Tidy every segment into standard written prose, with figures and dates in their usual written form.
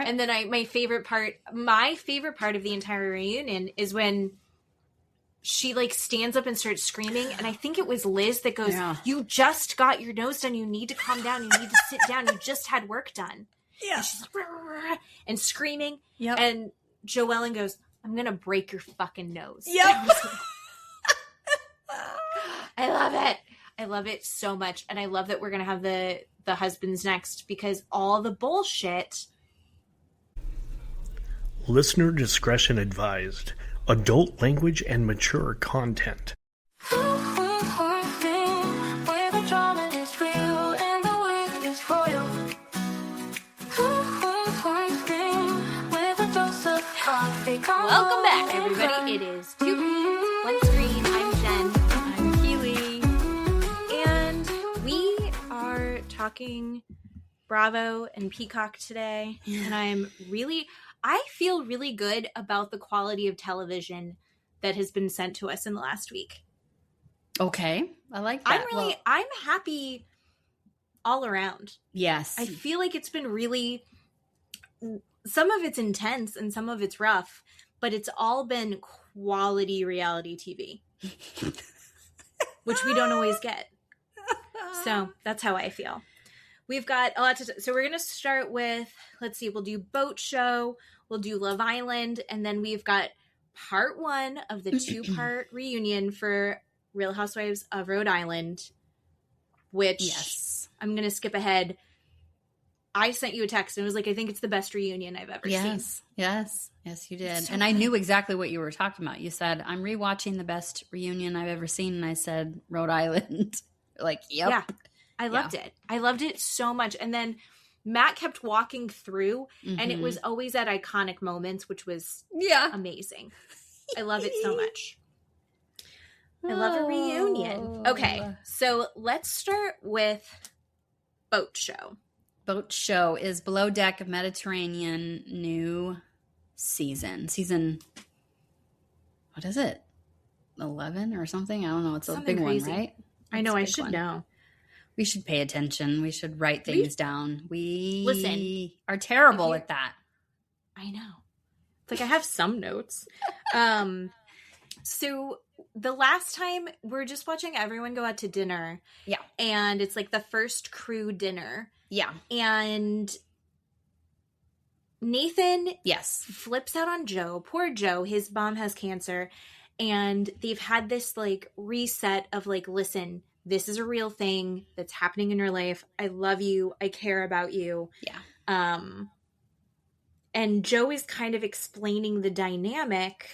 And then my favorite part of the entire reunion is when she like stands up and starts screaming. And I think it was Liz that goes, you just got your nose done. You need to calm down. You need to sit down. You just had work done. Yeah. And she's like, and screaming. Yep. And Joellen goes, I'm going to break your fucking nose. Yep. I love it. I love it so much. And I love that we're going to have the husbands next because all the bullshit. Listener discretion advised. Adult language and mature content. Welcome back, everybody. It is Two Queens, One Screen. I'm Jen. I'm Keeley. And we are talking Bravo and Peacock today. And I feel really good about the quality of television that has been sent to us in the last week. Okay. I like that. I'm happy all around. Yes. I feel like it's been really, some of it's intense and some of it's rough, but it's all been quality reality TV, which we don't always get. So that's how I feel. We've got a lot so we're going to start with, let's see, we'll do Boat Show, we'll do Love Island, and then we've got part 1 of the 2-part reunion for Real Housewives of Rhode Island, which I'm going to skip ahead. I sent you a text and it was like, I think it's the best reunion I've ever seen. Yes, you did. So and I knew exactly what you were talking about. You said, I'm rewatching the best reunion I've ever seen. And I said, Rhode Island. Like, yep. Yeah. I loved it. I loved it so much. And then Matt kept walking through and it was always at iconic moments, which was amazing. I love it so much. I love a reunion. Okay. So let's start with Boat Show. Boat Show is Below Deck Mediterranean new season. Season, what is it? 11 or something? I don't know. It's something a big crazy. one, right? I know. I should know. We should pay attention. We should write things down. We are terrible at that. I know. It's like I have some notes. So the last time we're just watching everyone go out to dinner. Yeah. And it's like the first crew dinner. Yeah. And Nathan flips out on Joe. Poor Joe. His mom has cancer. And they've had this like reset of like, listen, this is a real thing that's happening in your life. I love you. I care about you. Yeah. And Joe is kind of explaining the dynamic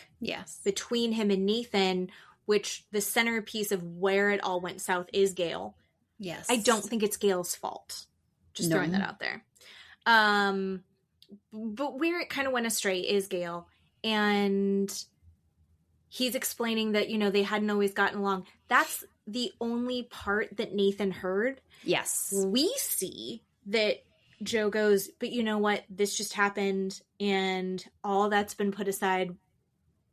between him and Nathan, which the centerpiece of where it all went south is Gail. Yes. I don't think it's Gail's fault. Just throwing that out there. But where it kind of went astray is Gail. And he's explaining that, you know, they hadn't always gotten along. That's the only part that Nathan heard. Yes. We see that Joe goes, but you know what? This just happened and all that's been put aside.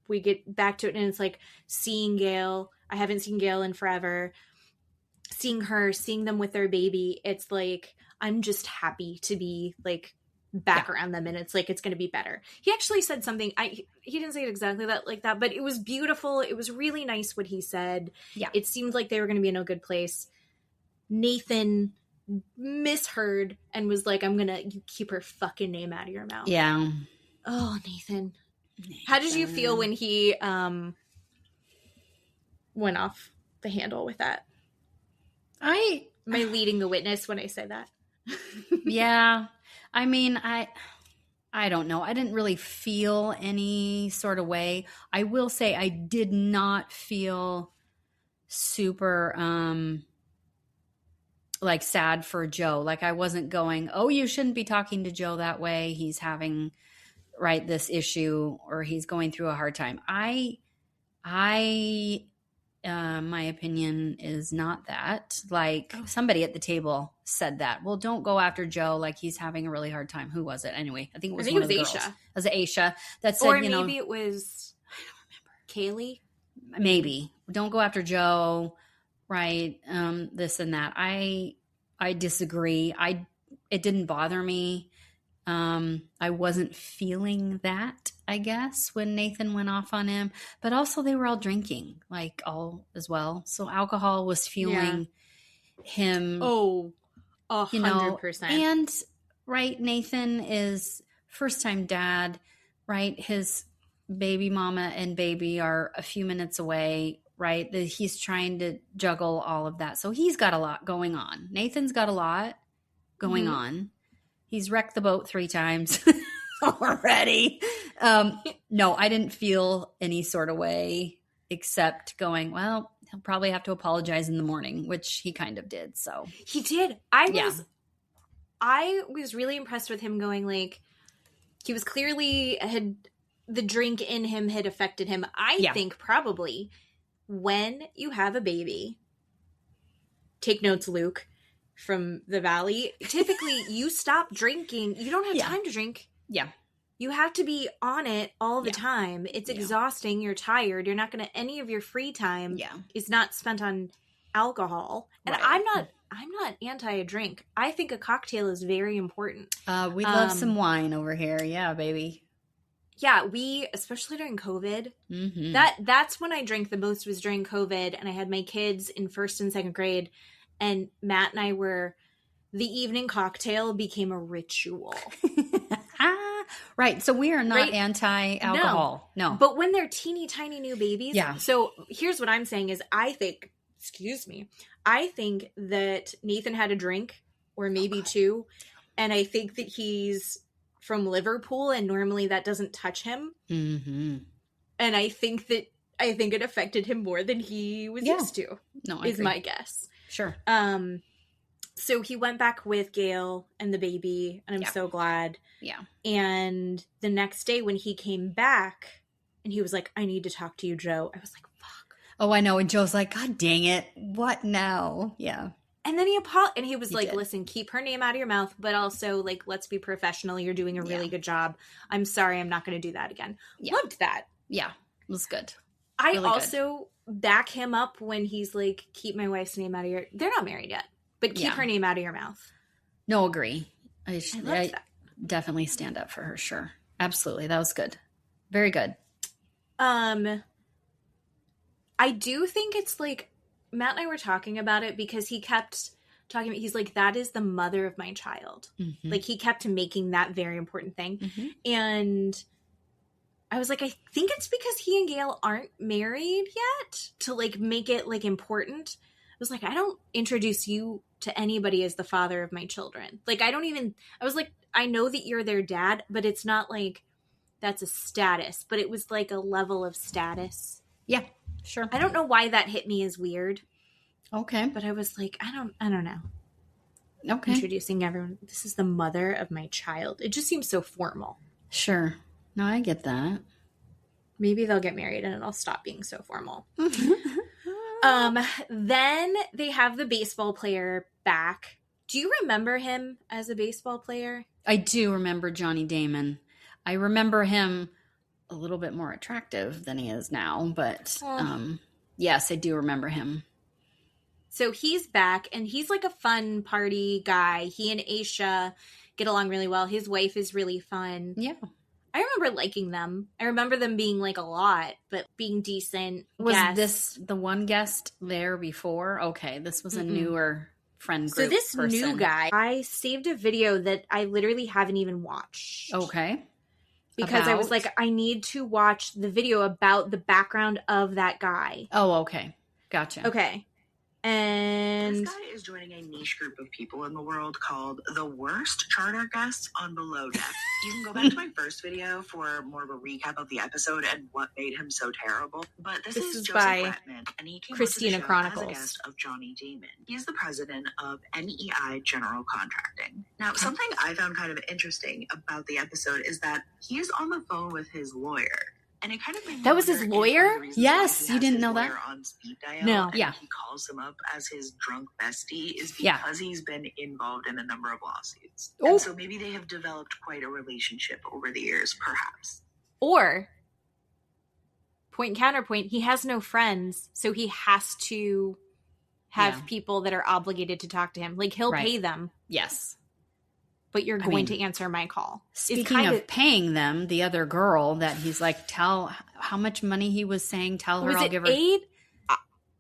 We get back to it and it's like seeing Gail. I haven't seen Gail in forever. Seeing them with their baby. It's like, I'm just happy to be like back around them and it's like, it's going to be better. He actually said something. He didn't say it exactly like that, but it was beautiful. It was really nice what he said. Yeah. It seemed like they were going to be in a good place. Nathan misheard and was like, you keep her fucking name out of your mouth. Yeah. Oh, Nathan. How did you feel when he went off the handle with that? Am I leading the witness when I say that? Yeah. I mean, I don't know. I didn't really feel any sort of way. I will say I did not feel super like sad for Joe. Like I wasn't going, oh, you shouldn't be talking to Joe that way. He's having this issue or he's going through a hard time. My opinion is not that. Like somebody at the table said that. Well, don't go after Joe. Like he's having a really hard time. Who was it? Anyway, I think it was one of the girls. It was Aisha that said, or maybe it was, I don't remember. Kaylee. Maybe don't go after Joe. Right. This and that. I disagree. It didn't bother me. I wasn't feeling that, I guess, when Nathan went off on him. But also they were all drinking, like all as well. So alcohol was fueling him. Oh, 100%. And right, Nathan is first-time dad, right? His baby mama and baby are a few minutes away, right? He's trying to juggle all of that. So he's got a lot going on. Nathan's got a lot going on. He's wrecked the boat 3 times already. No, I didn't feel any sort of way except going, well, he'll probably have to apologize in the morning, which he kind of did. So he did. I was really impressed with him going, like, he was clearly the drink in him had affected him. I think probably when you have a baby, take notes, Luke, from the Valley, typically you stop drinking. You don't have time to drink. Yeah. You have to be on it all the time. It's exhausting. You're tired. You're not going to, any of your free time is not spent on alcohol. And I'm not anti a drink. I think a cocktail is very important. We love some wine over here. Yeah, baby. Yeah, especially during COVID, that's when I drank the most, was during COVID. And I had my kids in 1st and 2nd grade. And Matt and I the evening cocktail became a ritual. Right. So we are not anti-alcohol. No. But when they're teeny tiny new babies. Yeah. So here's what I'm saying is I think that Nathan had a drink or maybe 2. And I think that he's from Liverpool and normally that doesn't touch him. Mm-hmm. And I think it affected him more than he was used to. No, I is agree. My guess. Sure. So he went back with Gail and the baby, and I'm so glad. Yeah. And the next day when he came back and he was like, I need to talk to you, Joe. I was like, fuck. Oh, I know. And Joe's like, God dang it. What now? Yeah. And then he was like, listen, keep her name out of your mouth, but also like, let's be professional. You're doing a really good job. I'm sorry. I'm not going to do that again. Yeah. Loved that. Yeah. It was good. I also back him up when he's like, keep my wife's name out of your... They're not married yet, but keep her name out of your mouth. No, agree. I love that. Definitely stand up for her, sure. Absolutely. That was good. Very good. I do think it's like, Matt and I were talking about it because he kept talking about, he's like, that is the mother of my child. Mm-hmm. Like he kept making that very important thing. Mm-hmm. And I was like, I think it's because he and Gail aren't married yet to like make it like important. I was like, I don't introduce you to anybody as the father of my children. Like, I was like, I know that you're their dad, but it's not like that's a status, but it was like a level of status. Yeah, sure. I don't know why that hit me as weird. Okay. But I was like, I don't know. Okay. Introducing everyone. This is the mother of my child. It just seems so formal. Sure. No, I get that. Maybe they'll get married and it'll stop being so formal. Then they have the baseball player back. Do you remember him as a baseball player? I do remember Johnny Damon. I remember him a little bit more attractive than he is now, but yes, I do remember him. So he's back, and he's like a fun party guy. He and Aisha get along really well. His wife is really fun. Yeah. I remember liking them. I remember them being like a lot, but being decent. Was this the one guest there before? Okay, this was a newer friend group. So this new guy, I saved a video that I literally haven't even watched. Okay. Because I was like, I need to watch the video about the background of that guy. Oh, okay. Gotcha. Okay. And this guy is joining a niche group of people in the world called the worst charter guests on Below Deck. You can go back to my first video for more of a recap of the episode and what made him so terrible. But this is Josef by Bratman, and he came Christina on the show Chronicles. as a guest of Johnny Damon. He's the president of NEI General Contracting. Now, something I found kind of interesting about the episode is that he's on the phone with his lawyer. And it kind of made me that was his lawyer? Yes, you didn't know that? On speed dial, no. Yeah. He calls him up as his drunk bestie is because he's been involved in a number of lawsuits. And so maybe they have developed quite a relationship over the years, perhaps. Or, point counterpoint, he has no friends, so he has to have people that are obligated to talk to him. Like, he'll pay them. Yes. but you're going to answer my call. Speaking of paying them, the other girl that he's like, tell how much money he was saying, tell her I'll give her.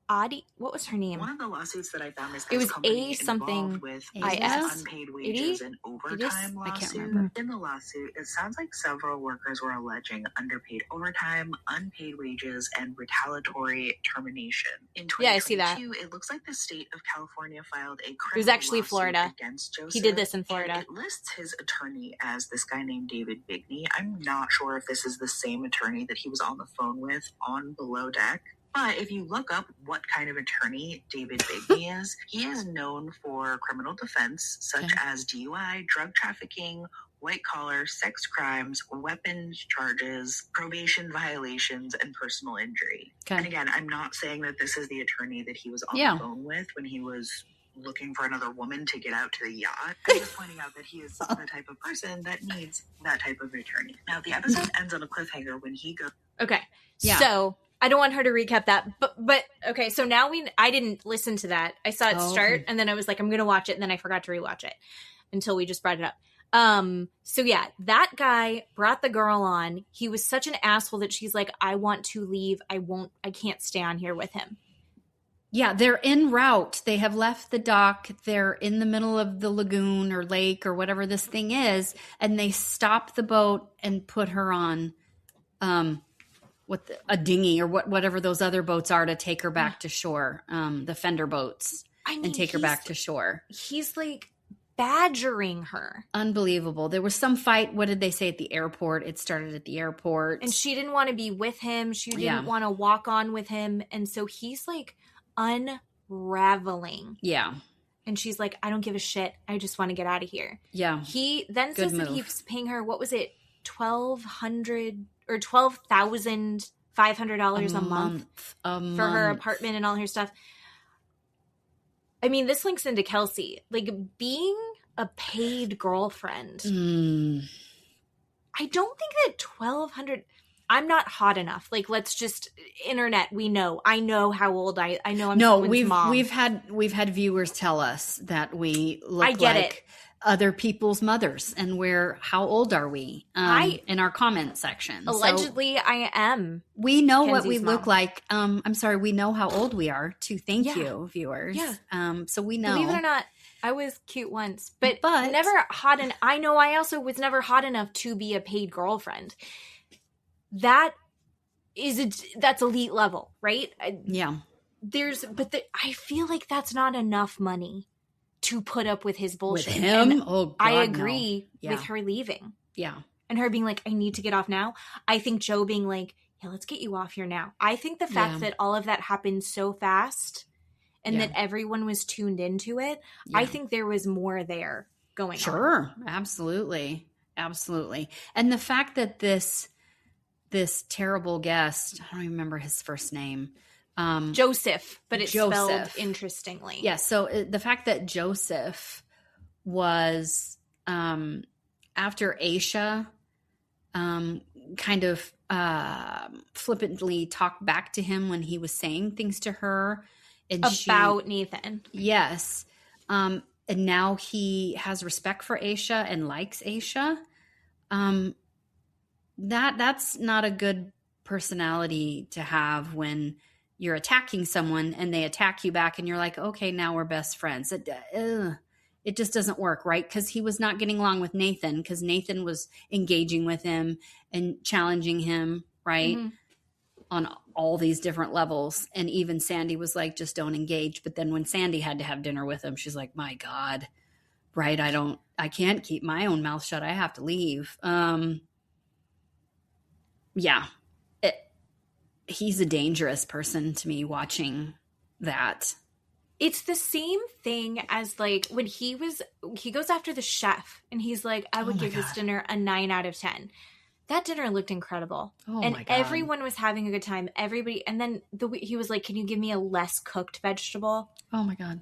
Adi, what was her name? One of the lawsuits that I found is it was A something with IS unpaid wages and overtime lawsuit. I can't remember. In the lawsuit, it sounds like several workers were alleging underpaid overtime, unpaid wages, and retaliatory termination. In 2022, I see that. It looks like the state of California filed a criminal it was actually Florida against Josef. He did this in Florida. It lists his attorney as this guy named David Bigney. I'm not sure if this is the same attorney that he was on the phone with on Below Deck. But if you look up what kind of attorney David Bigney is, he is known for criminal defense, such as DUI, drug trafficking, white-collar, sex crimes, weapons charges, probation violations, and personal injury. And again, I'm not saying that this is the attorney that he was on the phone with when he was looking for another woman to get out to the yacht. I'm just pointing out that he is the type of person that needs that type of attorney. Now, the episode ends on a cliffhanger when he goes... Okay, so... I don't want her to recap that, but okay. So now I didn't listen to that. I saw it start, and then I was like, I'm gonna watch it, and then I forgot to rewatch it until we just brought it up. So yeah, that guy brought the girl on. He was such an asshole that she's like, I want to leave. I can't stay on here with him. Yeah, they're en route. They have left the dock. They're in the middle of the lagoon or lake or whatever this thing is, and they stop the boat and put her on, a dinghy or whatever those other boats are to take her back to shore, the fender boats, and take her back to shore. He's like badgering her. Unbelievable. There was some fight. What did they say at the airport? It started at the airport. And she didn't want to be with him. She didn't want to walk on with him. And so he's like unraveling. Yeah. And she's like, I don't give a shit. I just want to get out of here. Yeah. He then says that he's paying her, what was it, $1,200 or $12,500 a month for her apartment and all her stuff. I mean, this links into Kelsey. Like, being a paid girlfriend. I don't think that $1,200... I'm not hot enough. Like, let's just... Internet, we know. I know how old I know I'm someone's mom. We've had viewers tell us that we look like other people's mothers, and how old are we in our comment section. Allegedly, so I am. We know Kenzie's what we look like. I'm sorry, we know how old we are too. Thank you, viewers. Yeah. So we know. Believe it or not, I was cute once, but never hot. And I know I also was never hot enough to be a paid girlfriend. That's elite level, right? Yeah. I feel like that's not enough money to put up with his bullshit. With him? And oh, God, I agree with her leaving. Yeah. And her being like, I need to get off now. I think Joe being like, yeah, let's get you off here now. I think the fact that all of that happened so fast and that everyone was tuned into it, I think there was more there going on. Sure. Absolutely. Absolutely. And the fact that this terrible guest, I don't even remember his first name, Josef, but it's spelled interestingly. Yeah, so the fact that Josef was after Aisha kind of flippantly talked back to him when he was saying things to her about Nathan. Yes. And now he has respect for Aisha and likes Aisha. That's not a good personality to have when you're attacking someone and they attack you back and you're like, okay, now we're best friends. It just doesn't work, right? Because he was not getting along with Nathan because Nathan was engaging with him and challenging him, right? Mm-hmm. On all these different levels. And even Sandy was like, just don't engage. But then when Sandy had to have dinner with him, she's like, my God, right? I can't keep my own mouth shut. I have to leave. Yeah. He's a dangerous person to me watching that. It's the same thing as like when he goes after the chef and he's like, I would give this dinner a 9 out of 10. That dinner looked incredible. And everyone was having a good time. Everybody. And then he was like, can you give me a less cooked vegetable? Oh my God.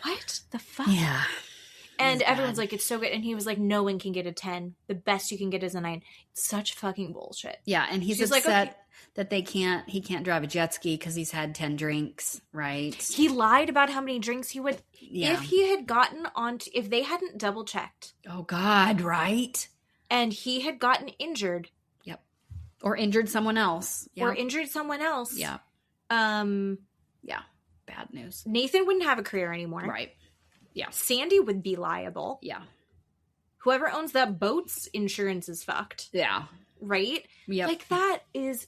What the fuck? Yeah. And everyone's like, it's so good. And he was like, no one can get a 10. The best you can get is a 9. It's such fucking bullshit. Yeah, and he's upset like, okay. that he can't drive a jet ski because he's had 10 drinks, right? He lied about how many drinks he would. Yeah. If he had gotten if they hadn't double checked. Oh, God, right? And he had gotten injured. Yep. Or injured someone else. Yep. Or injured someone else. Yeah. Yeah. Bad news. Nathan wouldn't have a career anymore. Right. Yeah. Sandy would be liable. Yeah. Whoever owns that boat's insurance is fucked. Yeah. Right? Yep. Like, that is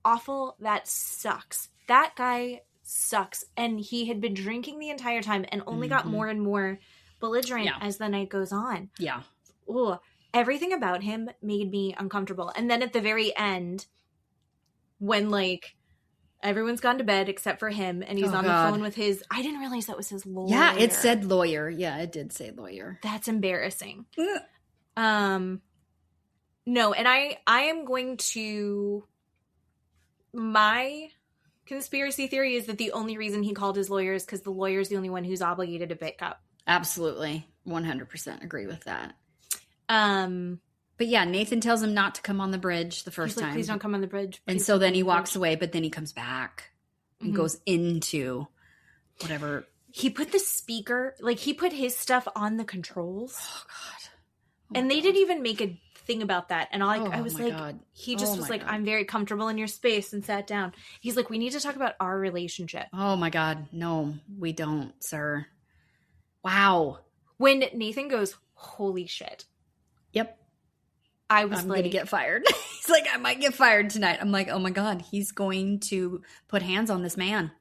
awful. That sucks. That guy sucks. And he had been drinking the entire time and only got more and more belligerent as the night goes on. Yeah. Ugh. Everything about him made me uncomfortable. And then at the very end, when, like, everyone's gone to bed except for him, and he's on the phone with his... I didn't realize that was his lawyer. Yeah, it said lawyer. Yeah, it did say lawyer. That's embarrassing. No, and I am going to... My conspiracy theory is that the only reason he called his lawyer is because the lawyer is the only one who's obligated to pick up. Absolutely. 100% agree with that. But yeah, Nathan tells him not to come on the bridge the first time. Please don't come on the bridge. And so then he walks away, but then he comes back and goes into whatever. He put the speaker, like, he put his stuff on the controls. Oh, God. And they didn't even make a thing about that. And I was like, God. he just was like, I'm very comfortable in your space, and sat down. He's like, we need to talk about our relationship. Oh my God. No, we don't, sir. Wow. When Nathan goes, holy shit. Yep. I was I'm like, going to get fired. He's like, I might get fired tonight. I'm like, oh my God, he's going to put hands on this man.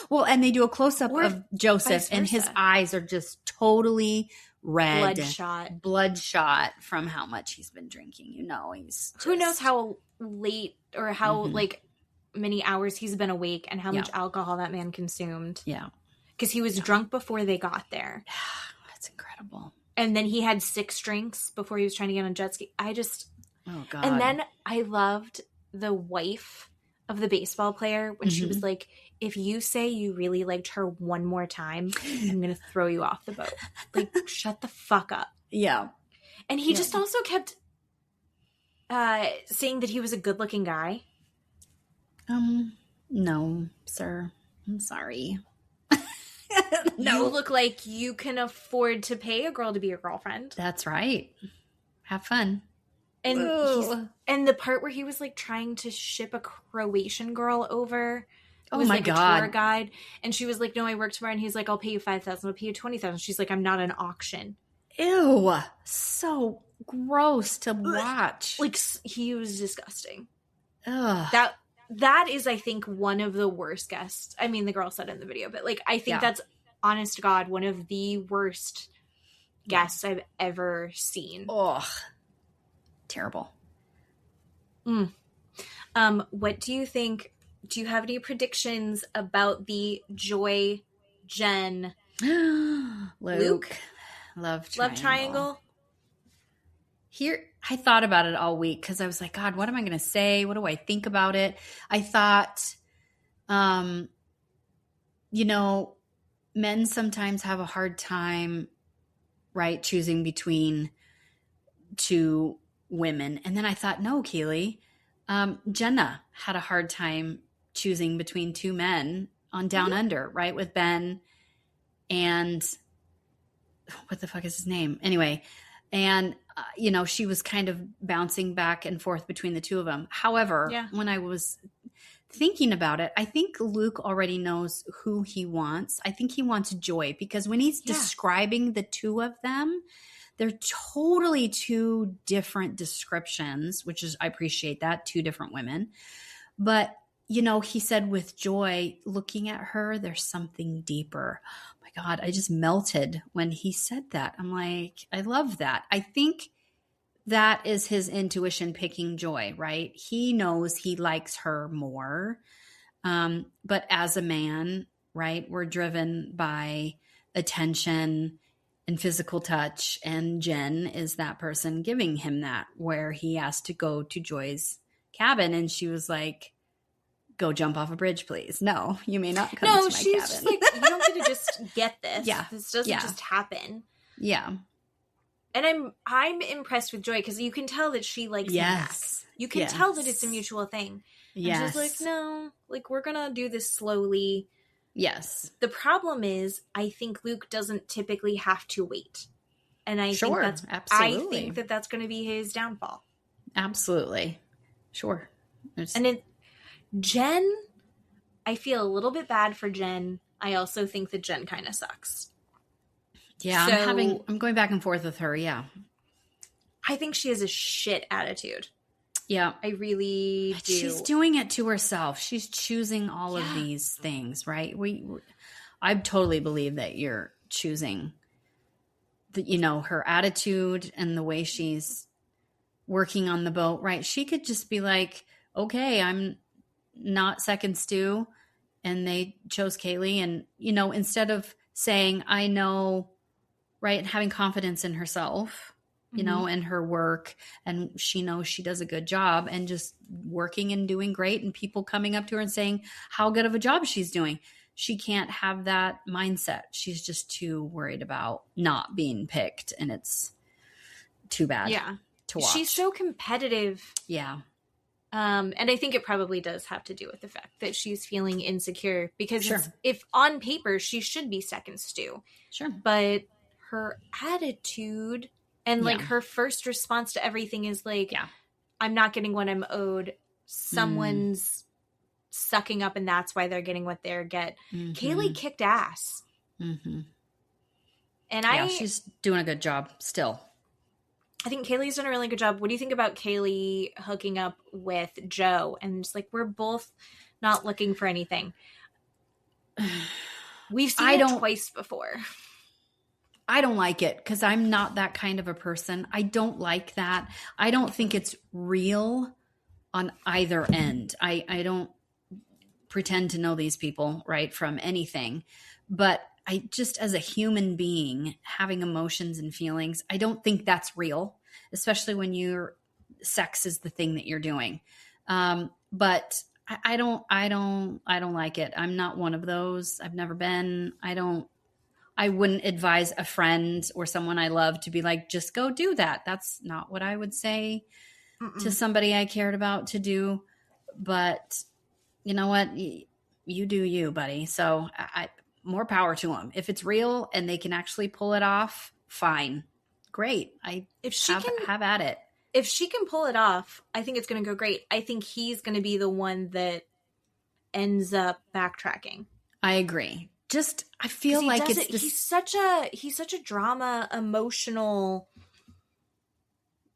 Well, and they do a close up of Josef, and his eyes are just totally red. Bloodshot from how much he's been drinking. You know, he's just... Who knows how late or how like many hours he's been awake and how much alcohol that man consumed. Yeah. Because he was drunk before they got there. That's incredible. And then he had 6 drinks before he was trying to get on a jet ski. Oh, God. And then I loved the wife of the baseball player when she was like, if you say you really liked her one more time, I'm going to throw you off the boat. Like, shut the fuck up. Yeah. And he just also kept saying that he was a good-looking guy. No, sir. I'm sorry. No. You look like you can afford to pay a girl to be your girlfriend. That's right. Have fun. And the part where he was like trying to ship a Croatian girl over. Oh my like God. A tour guide. And she was like, no, I work tomorrow. And he's like, I'll pay you $5,000. I'll pay you $20,000. She's like, I'm not an auction. Ew. So gross to watch. Like, he was disgusting. Ugh. That is, I think, one of the worst guests. I mean, the girl said in the video, but like, I think that's, honest to God, one of the worst guests I've ever seen. Ugh. Terrible. What do you think? Do you have any predictions about the Joy, Jen, Luke love triangle? Here, I thought about it all week because I was like, God, what am I going to say? What do I think about it? I thought, men sometimes have a hard time, right, choosing between 2 women. And then I thought, no, Keeley, Jenna had a hard time choosing between 2 men on Down Under, right, with Ben and what the fuck is his name? Anyway, and, she was kind of bouncing back and forth between the 2 of them. However, when I was thinking about it, I think Luke already knows who he wants. I think he wants Joy because when he's describing the 2 of them, they're totally 2 different descriptions, which is, I appreciate that, 2 different women. But, he said with Joy, looking at her, there's something deeper. Oh my God, I just melted when he said that. I'm like, I love that. I think that is his intuition picking Joy, right? He knows he likes her more. But as a man, right, we're driven by attention and physical touch. And Jen is that person giving him that, where he has to go to Joy's cabin. And she was like, go jump off a bridge, please. No, you may not come to my cabin. No, she's just like, you don't get to just get this. Yeah. This doesn't just happen. Yeah. And I'm impressed with Joy because you can tell that she likes him back. You can tell that it's a mutual thing. And she's like, no, like, we're going to do this slowly. Yes. The problem is, I think Luke doesn't typically have to wait. And I think that's going to be his downfall. Absolutely. Sure. And Jen, I feel a little bit bad for Jen. I also think that Jen kind of sucks. Yeah, I'm going back and forth with her, yeah. I think she has a shit attitude. Yeah. I really do. She's doing it to herself. She's choosing all of these things, right? I totally believe that you're choosing her attitude and the way she's working on the boat, right? She could just be like, okay, I'm not second stew. And they chose Keeley. And, instead of saying, I know, right, having confidence in herself, and her work, and she knows she does a good job, and just working and doing great, and people coming up to her and saying how good of a job she's doing. She can't have that mindset. She's just too worried about not being picked, and it's too bad to watch. She's so competitive. Yeah. And I think it probably does have to do with the fact that she's feeling insecure, because if on paper she should be second stew. Sure. But her attitude and like her first response to everything is like, I'm not getting what I'm owed. Someone's sucking up, and that's why they're getting what they get. Keeley kicked ass. And she's doing a good job still. I think Keeley's done a really good job. What do you think about Keeley hooking up with Joe? And just like, we're both not looking for anything. We've seen it twice before. I don't like it because I'm not that kind of a person. I don't like that. I don't think it's real on either end. I don't pretend to know these people, right, from anything. But I just, as a human being, having emotions and feelings, I don't think that's real, especially when your sex is the thing that you're doing. But I don't like it. I'm not one of those. I've never been. I wouldn't advise a friend or someone I love to be like, just go do that. That's not what I would say to somebody I cared about to do. But you know what? You do you, buddy. So more power to them. If it's real and they can actually pull it off, fine. Great. Have at it. If she can pull it off, I think it's going to go great. I think he's going to be the one that ends up backtracking. I agree. I feel like he's such a drama, emotional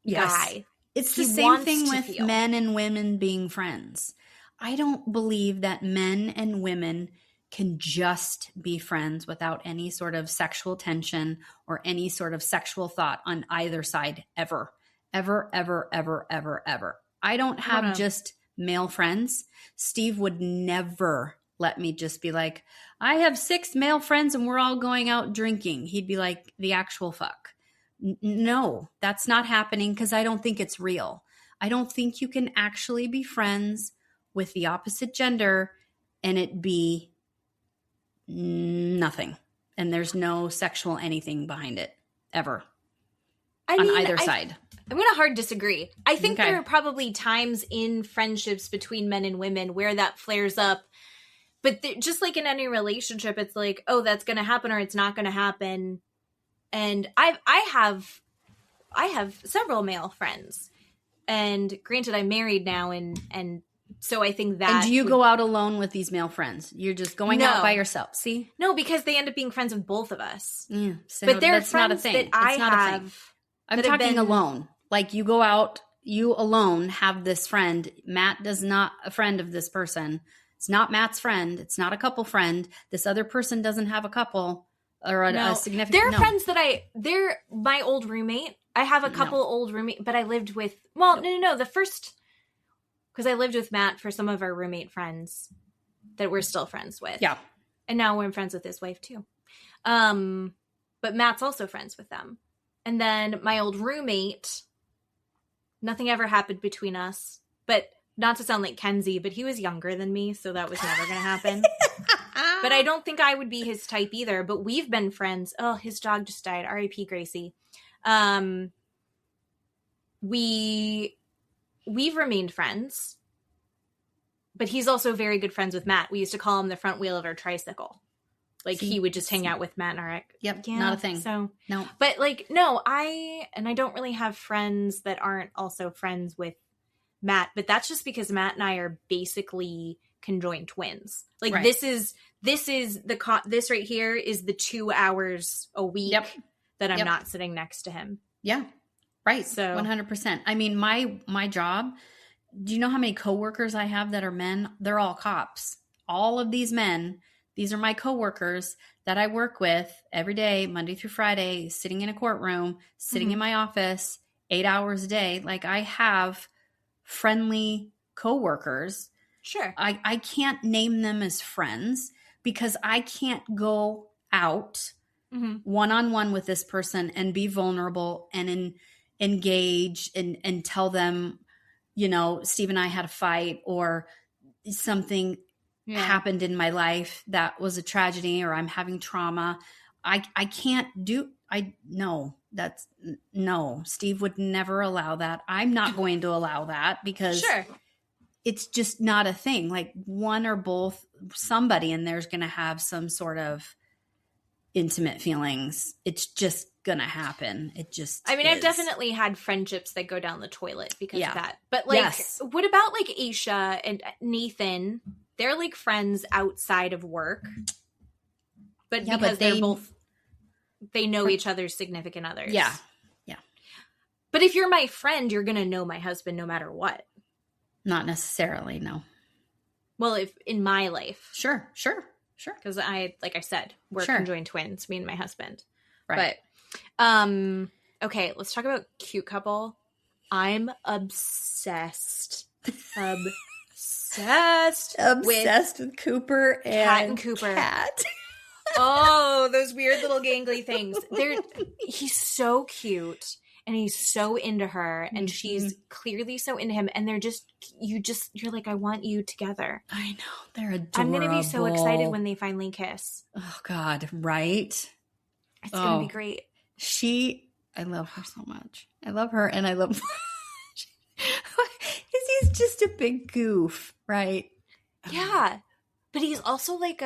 guy. It's the same thing with men and women being friends. I don't believe that men and women can just be friends without any sort of sexual tension or any sort of sexual thought on either side ever. Ever, ever, ever, ever, ever. I don't have just male friends. Steve would never let me just be like, I have 6 male friends and we're all going out drinking. He'd be like, the actual fuck. No, that's not happening because I don't think it's real. I don't think you can actually be friends with the opposite gender and it be nothing. And there's no sexual anything behind it ever. On either side. I'm going to hard disagree. I think there are probably times in friendships between men and women where that flares up. But just like in any relationship, it's like, oh, that's going to happen or it's not going to happen. And I have several male friends. And granted, I'm married now. And so I think that... And do you go out alone with these male friends? You're just going out by yourself. See? No, because they end up being friends with both of us. Yeah. So but they're friends that I have... I'm talking alone. Like you go out, you alone have this friend. Matt is not a friend of this person. It's not Matt's friend. It's not a couple friend. This other person doesn't have a couple or a significant... They're friends that they're my old roommate. I have a couple old roommate, but I lived with... Well, no. The first... Because I lived with Matt for some of our roommate friends that we're still friends with. Yeah. And now we're friends with his wife too. But Matt's also friends with them. And then my old roommate, nothing ever happened between us. But not to sound like Kenzie, but he was younger than me, so that was never going to happen. But I don't think I would be his type either. But we've been friends. Oh, his dog just died. R.I.P. Gracie. We've remained friends. But he's also very good friends with Matt. We used to call him the front wheel of our tricycle. Like, he would just hang out with Matt and our... Yep, not a thing. So, no. But, like, no, I don't really have friends that aren't also friends with Matt. But that's just because Matt and I are basically conjoined twins. Like, right. this right here is the 2 hours a week that I'm not sitting next to him. Yeah, right. So 100%. I mean, my job... Do you know how many coworkers I have that are men? They're all cops. All of these men, these are my coworkers that I work with every day, Monday through Friday, sitting in a courtroom, sitting in my office, 8 hours a day. Like, I have friendly coworkers. Sure. I can't name them as friends because I can't go out one-on-one with this person and be vulnerable and engage and tell them, you know, Steve and I had a fight or something happened in my life that was a tragedy or I'm having trauma. I can't do, no, Steve would never allow that. I'm not going to allow that because it's just not a thing. Like, one or both, somebody in there is going to have some sort of intimate feelings. It's just gonna happen. It just I've definitely had friendships that go down the toilet because of that. But like, what about like Aisha and Nathan? They're like friends outside of work, but because they're both, they know each other's significant others. Yeah. But if you're my friend, you're gonna know my husband no matter what. Not necessarily, no. Well, if in my life, sure. Because like I said, we're conjoined twins, me and my husband. Right. But, okay, let's talk about cute couple. I'm obsessed with Cooper and Cooper. Cat. Oh, those weird little gangly things. He's so cute. And he's so into her, and she's clearly so into him. And you're like, I want you together. I know. They're adorable. I'm going to be so excited when they finally kiss. Oh, God. Right? It's going to be great. I love her so much. I love her, and I love he's just a big goof, right? Yeah. But he's also like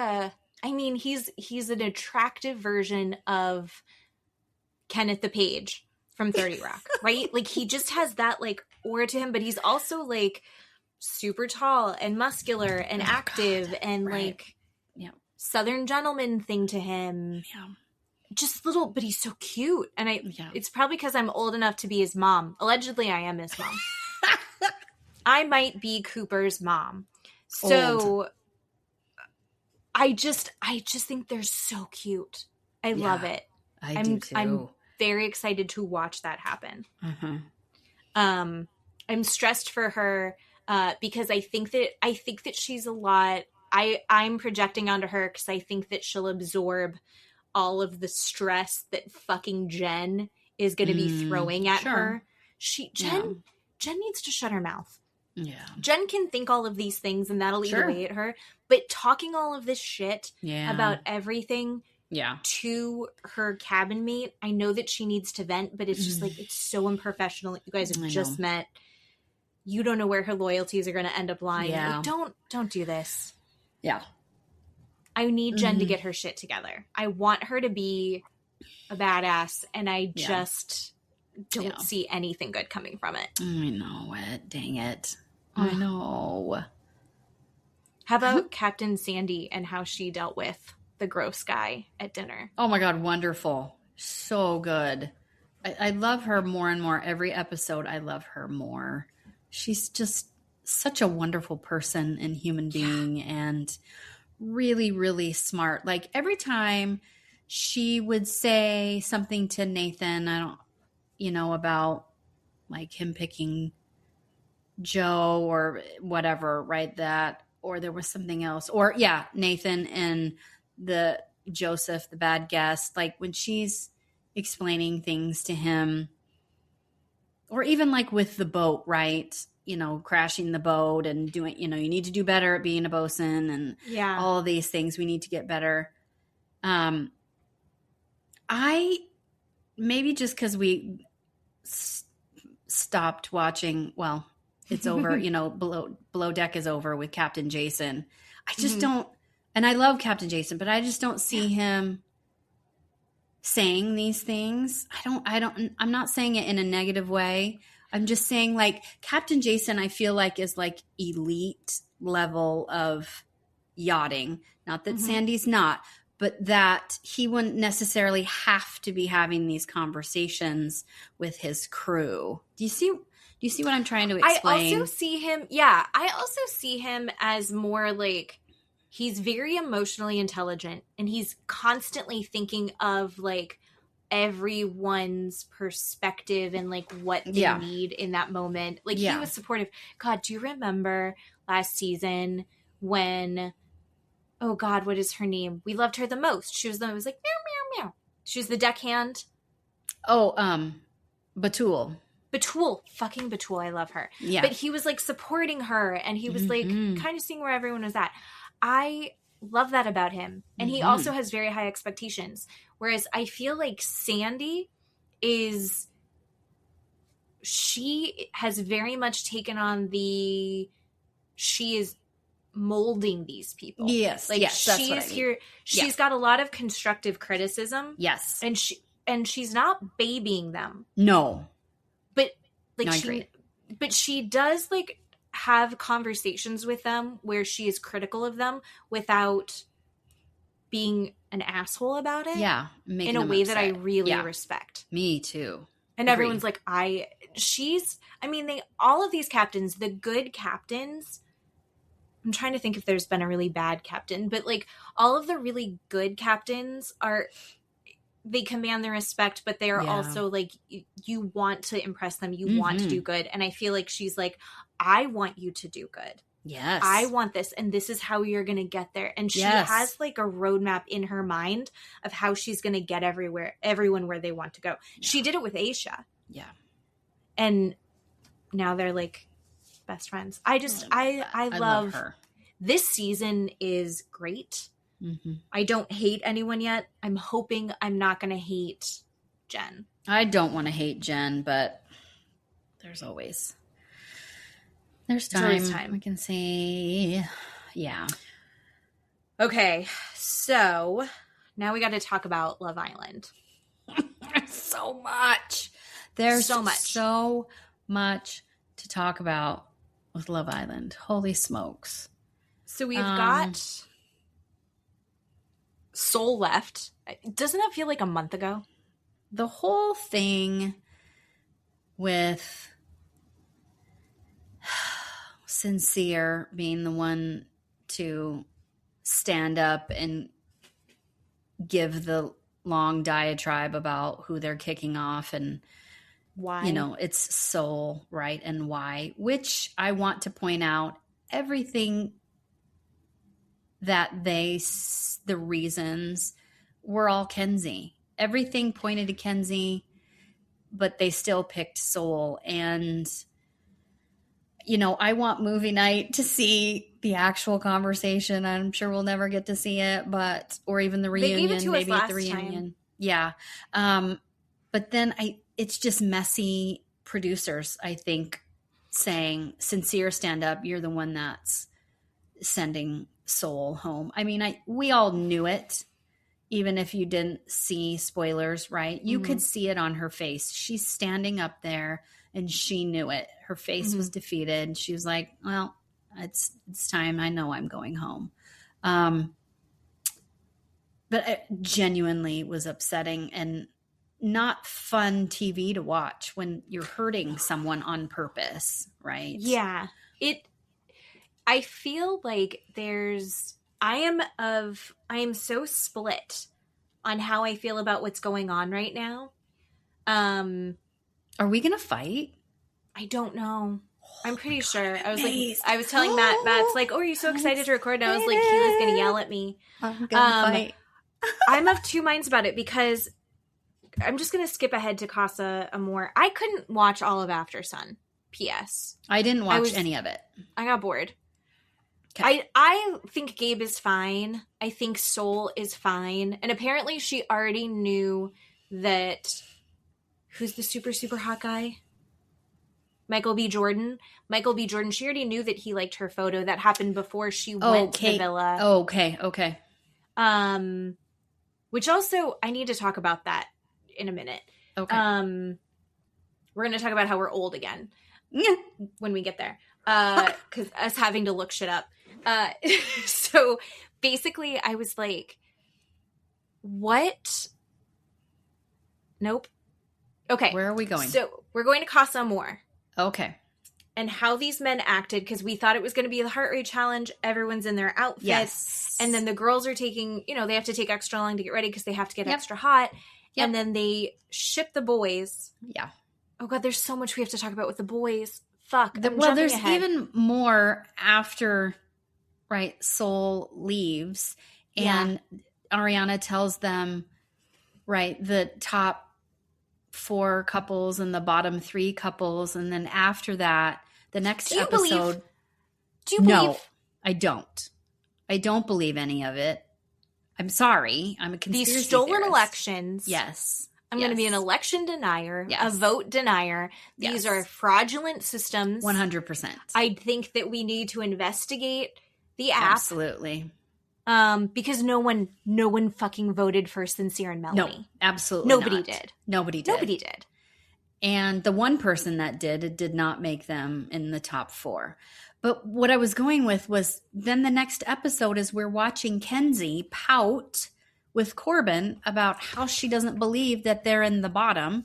he's an attractive version of Kenneth the Page from 30 Rock, right? Like, he just has that like aura to him, but he's also like super tall and muscular and active and like Southern gentleman thing to him. Yeah. Just little, but he's so cute. And it's probably because I'm old enough to be his mom. Allegedly, I am his mom. I might be Cooper's mom. So I just think they're so cute. I love it. I do too. I'm very excited to watch that happen. I'm stressed for her because I think that she's a lot. I'm projecting onto her because I think that she'll absorb all of the stress that fucking Jen is going to be throwing at her. Jen needs to shut her mouth. Yeah. Jen can think all of these things and that'll eat away at her. But talking all of this shit about everything to her cabin mate, I know that she needs to vent, but it's just like, it's so unprofessional. You guys have just met. You don't know where her loyalties are going to end up lying. Yeah. Like, don't do this. Yeah. I need Jen to get her shit together. I want her to be a badass, and I just don't see anything good coming from it. I know it. Dang it. I know. How about Captain Sandy and how she dealt with the gross guy at dinner? Oh my God, wonderful. So good. I love her more and more. Every episode, I love her more. She's just such a wonderful person and human being and really, really smart. Like, every time she would say something to Nathan, about like him picking Joe or whatever, right? Or there was something else. Or Nathan and the Josef, the bad guest, like when she's explaining things to him, or even like with the boat, right? crashing the boat and doing, you need to do better at being a bosun and all of these things. We need to get better. Maybe just because we stopped watching, well, it's over, Below Deck is over with Captain Jason. I just don't, and I love Captain Jason, but I just don't see him saying these things. I'm not saying it in a negative way. I'm just saying, like, Captain Jason, I feel like is like elite level of yachting. Not that Sandy's not, but that he wouldn't necessarily have to be having these conversations with his crew. Do you see what I'm trying to explain? I also see him as more like, he's very emotionally intelligent and he's constantly thinking of like everyone's perspective and like what they need in that moment. Like he was supportive. God, do you remember last season when, oh God, what is her name? We loved her the most. She was the one who was like, meow, meow, meow. She was the deckhand. Oh, Batul. Fucking Batul. I love her. Yeah. But he was like supporting her and he was like kind of seeing where everyone was at. I love that about him. And he also has very high expectations. Whereas I feel like Sandy she has very much taken on she is molding these people. Yes. Like yes, that's she what is I mean. here. She's got a lot of constructive criticism. Yes. And she's not babying them. No. But like no, I agree. But she does like have conversations with them where she is critical of them without being an asshole about it. Yeah. In a way that I really respect. Me too. And everyone's like, all of these captains, the good captains, I'm trying to think if there's been a really bad captain, but like all of the really good captains they command their respect, but they are also like, you want to impress them. You want to do good. And I feel like she's like, I want you to do good. Yes. I want this. And this is how you're going to get there. And she has like a roadmap in her mind of how she's going to get everyone where they want to go. Yeah. She did it with Aisha. Yeah. And now they're like best friends. I love her. This season is great. Mm-hmm. I don't hate anyone yet. I'm hoping I'm not going to hate Jen. I don't want to hate Jen, but there's time. We can say, yeah. Okay, so now we got to talk about Love Island. so much. There's so much to talk about with Love Island. Holy smokes. So we've got Soul left. Doesn't that feel like a month ago? The whole thing with Sincere being the one to stand up and give the long diatribe about who they're kicking off and why, it's Soul, right? And why, which I want to point out, everything that the reasons were all Kenzie. Everything pointed to Kenzie, but they still picked Soul. And, I want movie night to see the actual conversation. I'm sure we'll never get to see it, or even the reunion. They gave it to maybe us at the last reunion. time. Yeah. But then it's just messy producers, I think, saying, Sincere, stand up. You're the one that's sending Soul home. I mean, we all knew it, even if you didn't see spoilers, right? You could see it on her face. She's standing up there and she knew it. Her face was defeated. She was like, well, it's time. I know I'm going home. But it genuinely was upsetting and not fun TV to watch when you're hurting someone on purpose, right? Yeah. I feel like I am so split on how I feel about what's going on right now. Are we going to fight? I don't know. I'm pretty sure. I was telling Matt's like, oh, are you so excited to record? And I was like, Keely's going to yell at me. I'm going to fight. I'm of two minds about it because I'm just going to skip ahead to Casa Amor. I couldn't watch all of After Sun. P.S. I didn't watch any of it. I got bored. Okay. I think Gabe is fine. I think Soul is fine. And apparently she already knew that... Who's the super, super hot guy? Michael B. Jordan. Michael B. Jordan. She already knew that he liked her photo. That happened before she went to the villa. Okay. Which also, I need to talk about that in a minute. Okay. We're going to talk about how we're old again when we get there. Because us having to look shit up. So basically, I was like, what? Nope. Okay. Where are we going? So we're going to Casa Amor. Okay. And how these men acted, because we thought it was going to be the heart rate challenge. Everyone's in their outfits. Yes. And then the girls are taking, they have to take extra long to get ready because they have to get extra hot. Yep. And then they ship the boys. Yeah. Oh, God, there's so much we have to talk about with the boys. Fuck. There's even more after, right, Soul leaves. And Ariana tells them, right, the top 4 couples and the bottom 3 couples, and then after that, the next episode. Do you believe? No, I don't. I don't believe any of it. I'm sorry. I'm a conspiracy These stolen theorist. Elections. Yes. I'm going to be an election denier, a vote denier. These are fraudulent systems. 100%. I think that we need to investigate the app. Absolutely. Because no one fucking voted for Sincere and Melanie. No, absolutely Nobody not. did. Nobody did. And the one person that did, it did not make them in the top 4. But what I was going with was then the next episode is we're watching Kenzie pout with Corbin about how she doesn't believe that they're in the bottom.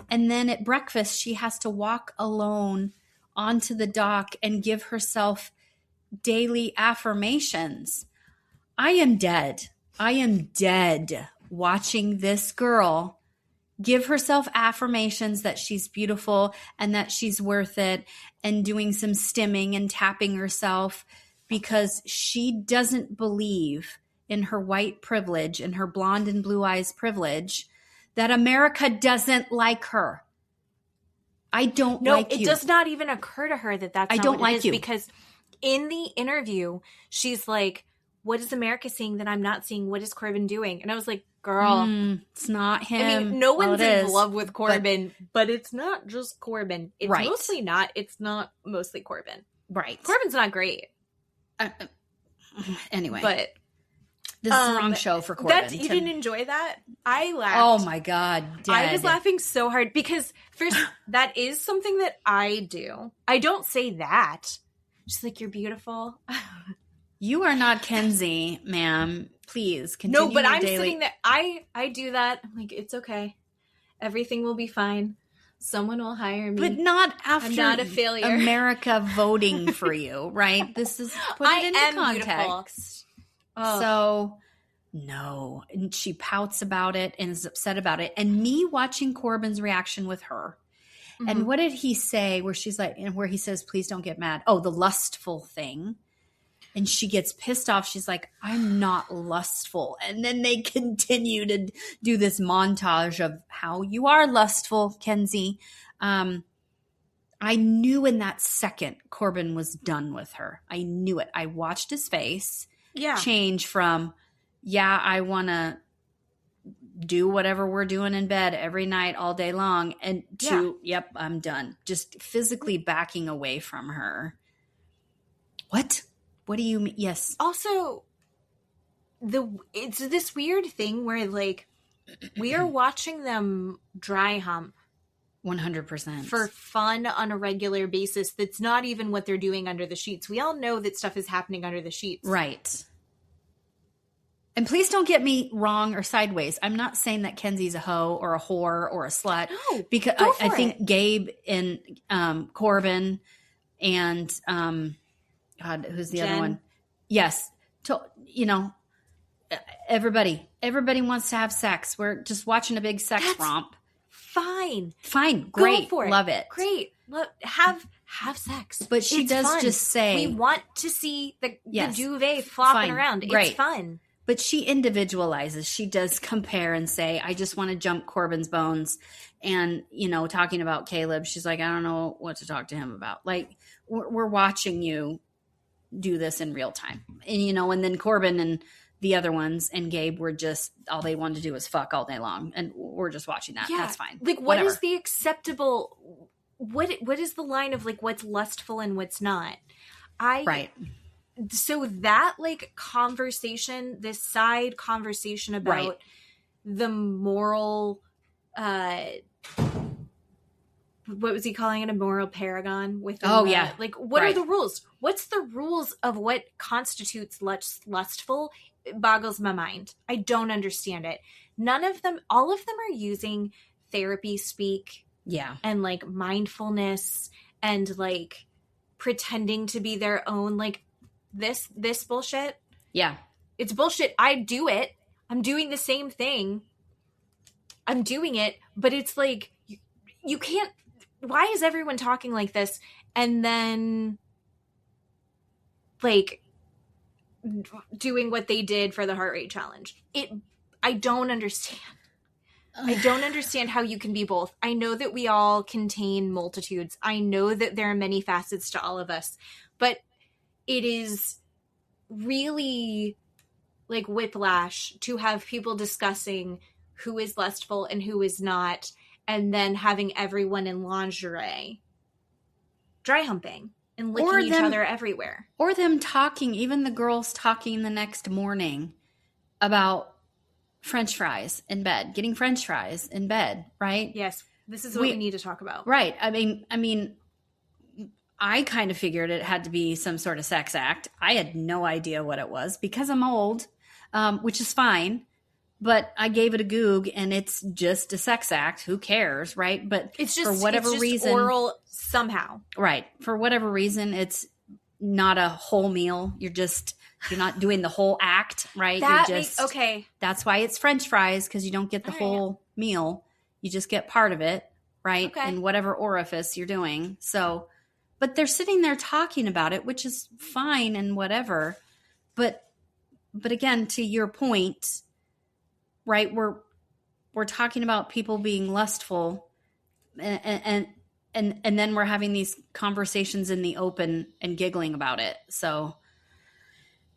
And then at breakfast, she has to walk alone onto the dock and give herself daily affirmations. I am dead. I am dead watching this girl give herself affirmations that she's beautiful and that she's worth it, and doing some stimming and tapping herself because she doesn't believe in her white privilege and her blonde and blue eyes privilege that America doesn't like her. I don't like you. No, it does not even occur to her that that's I not don't what it like is, you. because in the interview, she's like, what is America seeing that I'm not seeing? What is Corbin doing? And I was like, girl, it's not him. I mean, no one's in love with Corbin, but it's not just Corbin. It's mostly not. It's not mostly Corbin. Right. Corbin's not great. Anyway. But this is the wrong show for Corbin. You didn't enjoy that? I laughed. Oh my God. Dead. I was laughing so hard because first, that is something that I do. I don't say that. She's like, you're beautiful. You are not Kenzie, ma'am. Please continue. No, but I'm sitting there. I do that. I'm like, it's okay. Everything will be fine. Someone will hire me. But not after I'm not a failure. America voting for you, right? This is put it into context. Oh. So, no. And she pouts about it and is upset about it. And me watching Corbin's reaction with her. Mm-hmm. And what did he say where she's like, and where he says, please don't get mad. Oh, the lustful thing. And she gets pissed off. She's like, I'm not lustful. And then they continue to do this montage of how you are lustful, Kenzie. I knew in that second Corbin was done with her. I knew it. I watched his face change from, I want to do whatever we're doing in bed every night all day long, and to, yep, I'm done. Just physically backing away from her. What? What do you mean? Yes. Also, it's this weird thing where, like, we are watching them dry hump 100% for fun on a regular basis. That's not even what they're doing under the sheets. We all know that stuff is happening under the sheets. Right. And please don't get me wrong or sideways. I'm not saying that Kenzie's a hoe or a whore or a slut. No, because I think Gabe and Corbin and God, who's the other one? Yes. Everybody wants to have sex. We're just watching a big sex romp. Fine. Great. Go for it. Love it. Great. Have sex. But she does fun. just say, we want to see the duvet flopping around. Great. It's fun. But she individualizes. She does compare and say, I just want to jump Corbin's bones. And, you know, talking about Caleb, she's like, I don't know what to talk to him about. Like, we're watching you do this in real time. And, you know, and then Corbin and the other ones and Gabe were just, all they wanted to do was fuck all day long. And we're just watching that. Yeah. That's fine. Like, what is the acceptable, what is the line of, like, what's lustful and what's not? Right. So that, like, conversation, this side conversation about the moral, what was he calling it? A moral paragon? Within like, what are the rules? What's the rules of what constitutes lustful? It boggles my mind. I don't understand it. None of them, all of them are using therapy speak. Yeah. And, like, mindfulness and, like, pretending to be their own, like, this bullshit. Yeah. It's bullshit. I do it. I'm doing the same thing. I'm doing it, but it's like, you can't, why is everyone talking like this? And then, like, doing what they did for the heart rate challenge. I don't understand. I don't understand how you can be both. I know that we all contain multitudes. I know that there are many facets to all of us, but it is really, like, whiplash to have people discussing who is lustful and who is not, and then having everyone in lingerie dry humping and licking each other everywhere. Or them talking, even the girls talking the next morning about French fries in bed, getting French fries in bed, right? Yes, this is what we need to talk about. Right. I mean, I kind of figured it had to be some sort of sex act. I had no idea what it was because I'm old, which is fine. But I gave it a goog, and it's just a sex act. Who cares, right? But it's just, for whatever reason, oral somehow. Right. For whatever reason, it's not a whole meal. You're not doing the whole act, right? Okay. That's why it's French fries, because you don't get the whole meal. You just get part of it, right? Okay. In whatever orifice you're doing. So, but they're sitting there talking about it, which is fine and whatever. But again, to your point, right? We're talking about people being lustful, and then we're having these conversations in the open and giggling about it. So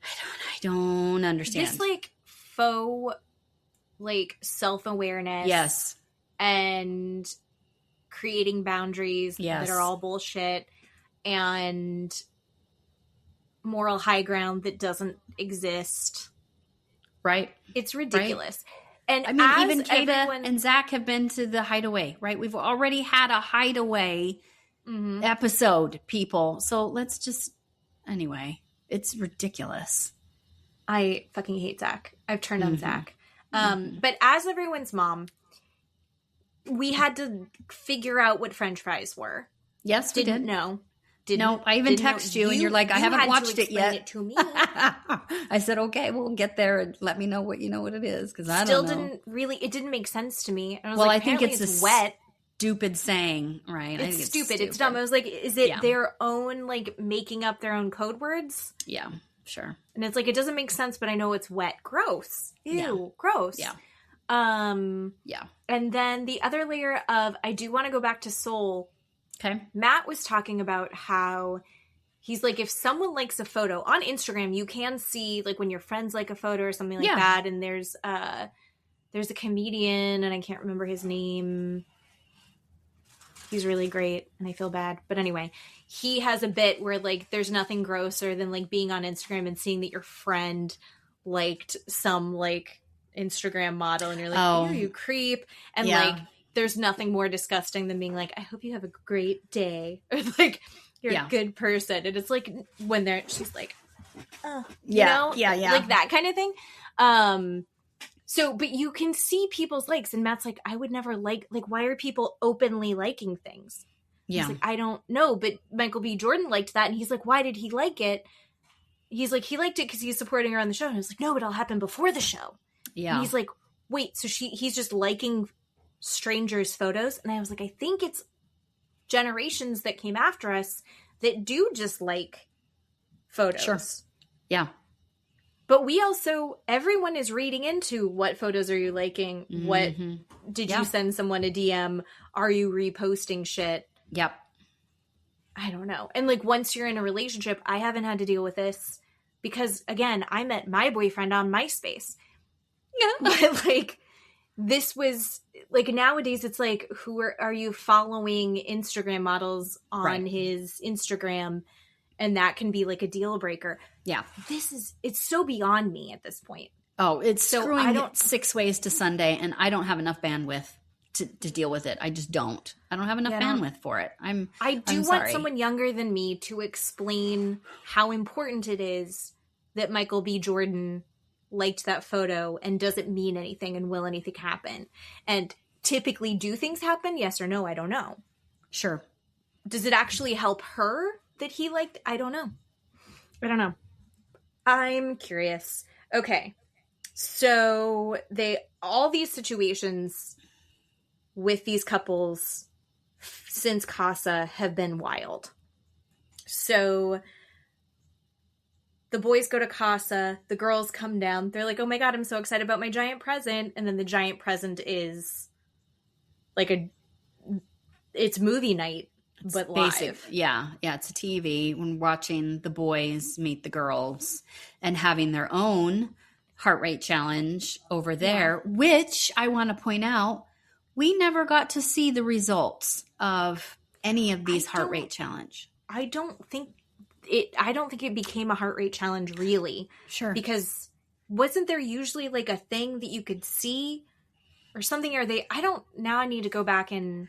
I don't understand this, like, faux, like, self-awareness. Yes. And creating boundaries that are all bullshit, and moral high ground that doesn't exist. Right. It's ridiculous. Right. And I mean, even Kata and Zach have been to the hideaway, right? We've already had a hideaway episode, people. So let's just, anyway, it's ridiculous. I fucking hate Zach. I've turned on Zach. But as everyone's mom, we had to figure out what French fries were. Yes, we did. No, I even text you and you're like, I haven't watched it yet. It to me. I said, okay, we'll get there and let me know what you know what it is, because I still don't know. It didn't make sense to me. And I was well, like, I think it's wet. Stupid saying, right? It's stupid. It's dumb. I was like, is it their own, like, making up their own code words? Yeah, sure. And it's like, it doesn't make sense, but I know it's wet. Gross. Ew, gross. Yeah. Yeah. And then the other layer of, I do want to go back to Soul. Okay. Matt was talking about how he's like, if someone likes a photo on Instagram, you can see, like, when your friends like a photo or something like that. And there's a comedian, and I can't remember his name. He's really great, and I feel bad. But anyway, he has a bit where, like, there's nothing grosser than, like, being on Instagram and seeing that your friend liked some, like, Instagram model, and you're like, oh, you creep. And like, there's nothing more disgusting than being like, I hope you have a great day, or like, you're a good person. And it's like, when she's like, you know? Like that kind of thing. So, but you can see people's likes, and Matt's like, I would never like, why are people openly liking things? Yeah. He's like, I don't know, but Michael B. Jordan liked that, and he's like, why did he like it? He's like, he liked it because he's supporting her on the show. And I was like, no, it all happened before the show. Yeah. And he's like, wait, so he's just liking strangers' photos? And I was like, I think it's generations that came after us that do just like photos. Sure. Yeah. But we also, everyone is reading into what photos are you liking? Mm-hmm. What did you send someone a DM? Are you reposting shit? Yep. I don't know. And like once you're in a relationship, I haven't had to deal with this because again, I met my boyfriend on MySpace. Yeah. But like this was like nowadays it's like who are you following Instagram models on his Instagram? And that can be like a deal breaker. Yeah. It's so beyond me at this point. Oh, it's screwing 6 ways to Sunday, and I don't have enough bandwidth to deal with it. I just don't. I don't have enough bandwidth for it. I do want someone younger than me to explain how important it is that Michael B. Jordan liked that photo and doesn't mean anything and will anything happen. And typically do things happen? Yes or no? I don't know. Sure. Does it actually help her that he liked? I don't know. I'm curious. Okay. So all these situations with these couples since Casa have been wild. So the boys go to Casa, the girls come down. They're like, oh my God, I'm so excited about my giant present. And then the giant present is like it's movie night. But live. Yeah, it's a TV when watching the boys meet the girls and having their own heart rate challenge over there, which I want to point out, we never got to see the results of any of these heart rate challenge. I don't think it became a heart rate challenge really. Sure. Because wasn't there usually like a thing that you could see or something? Now I need to go back and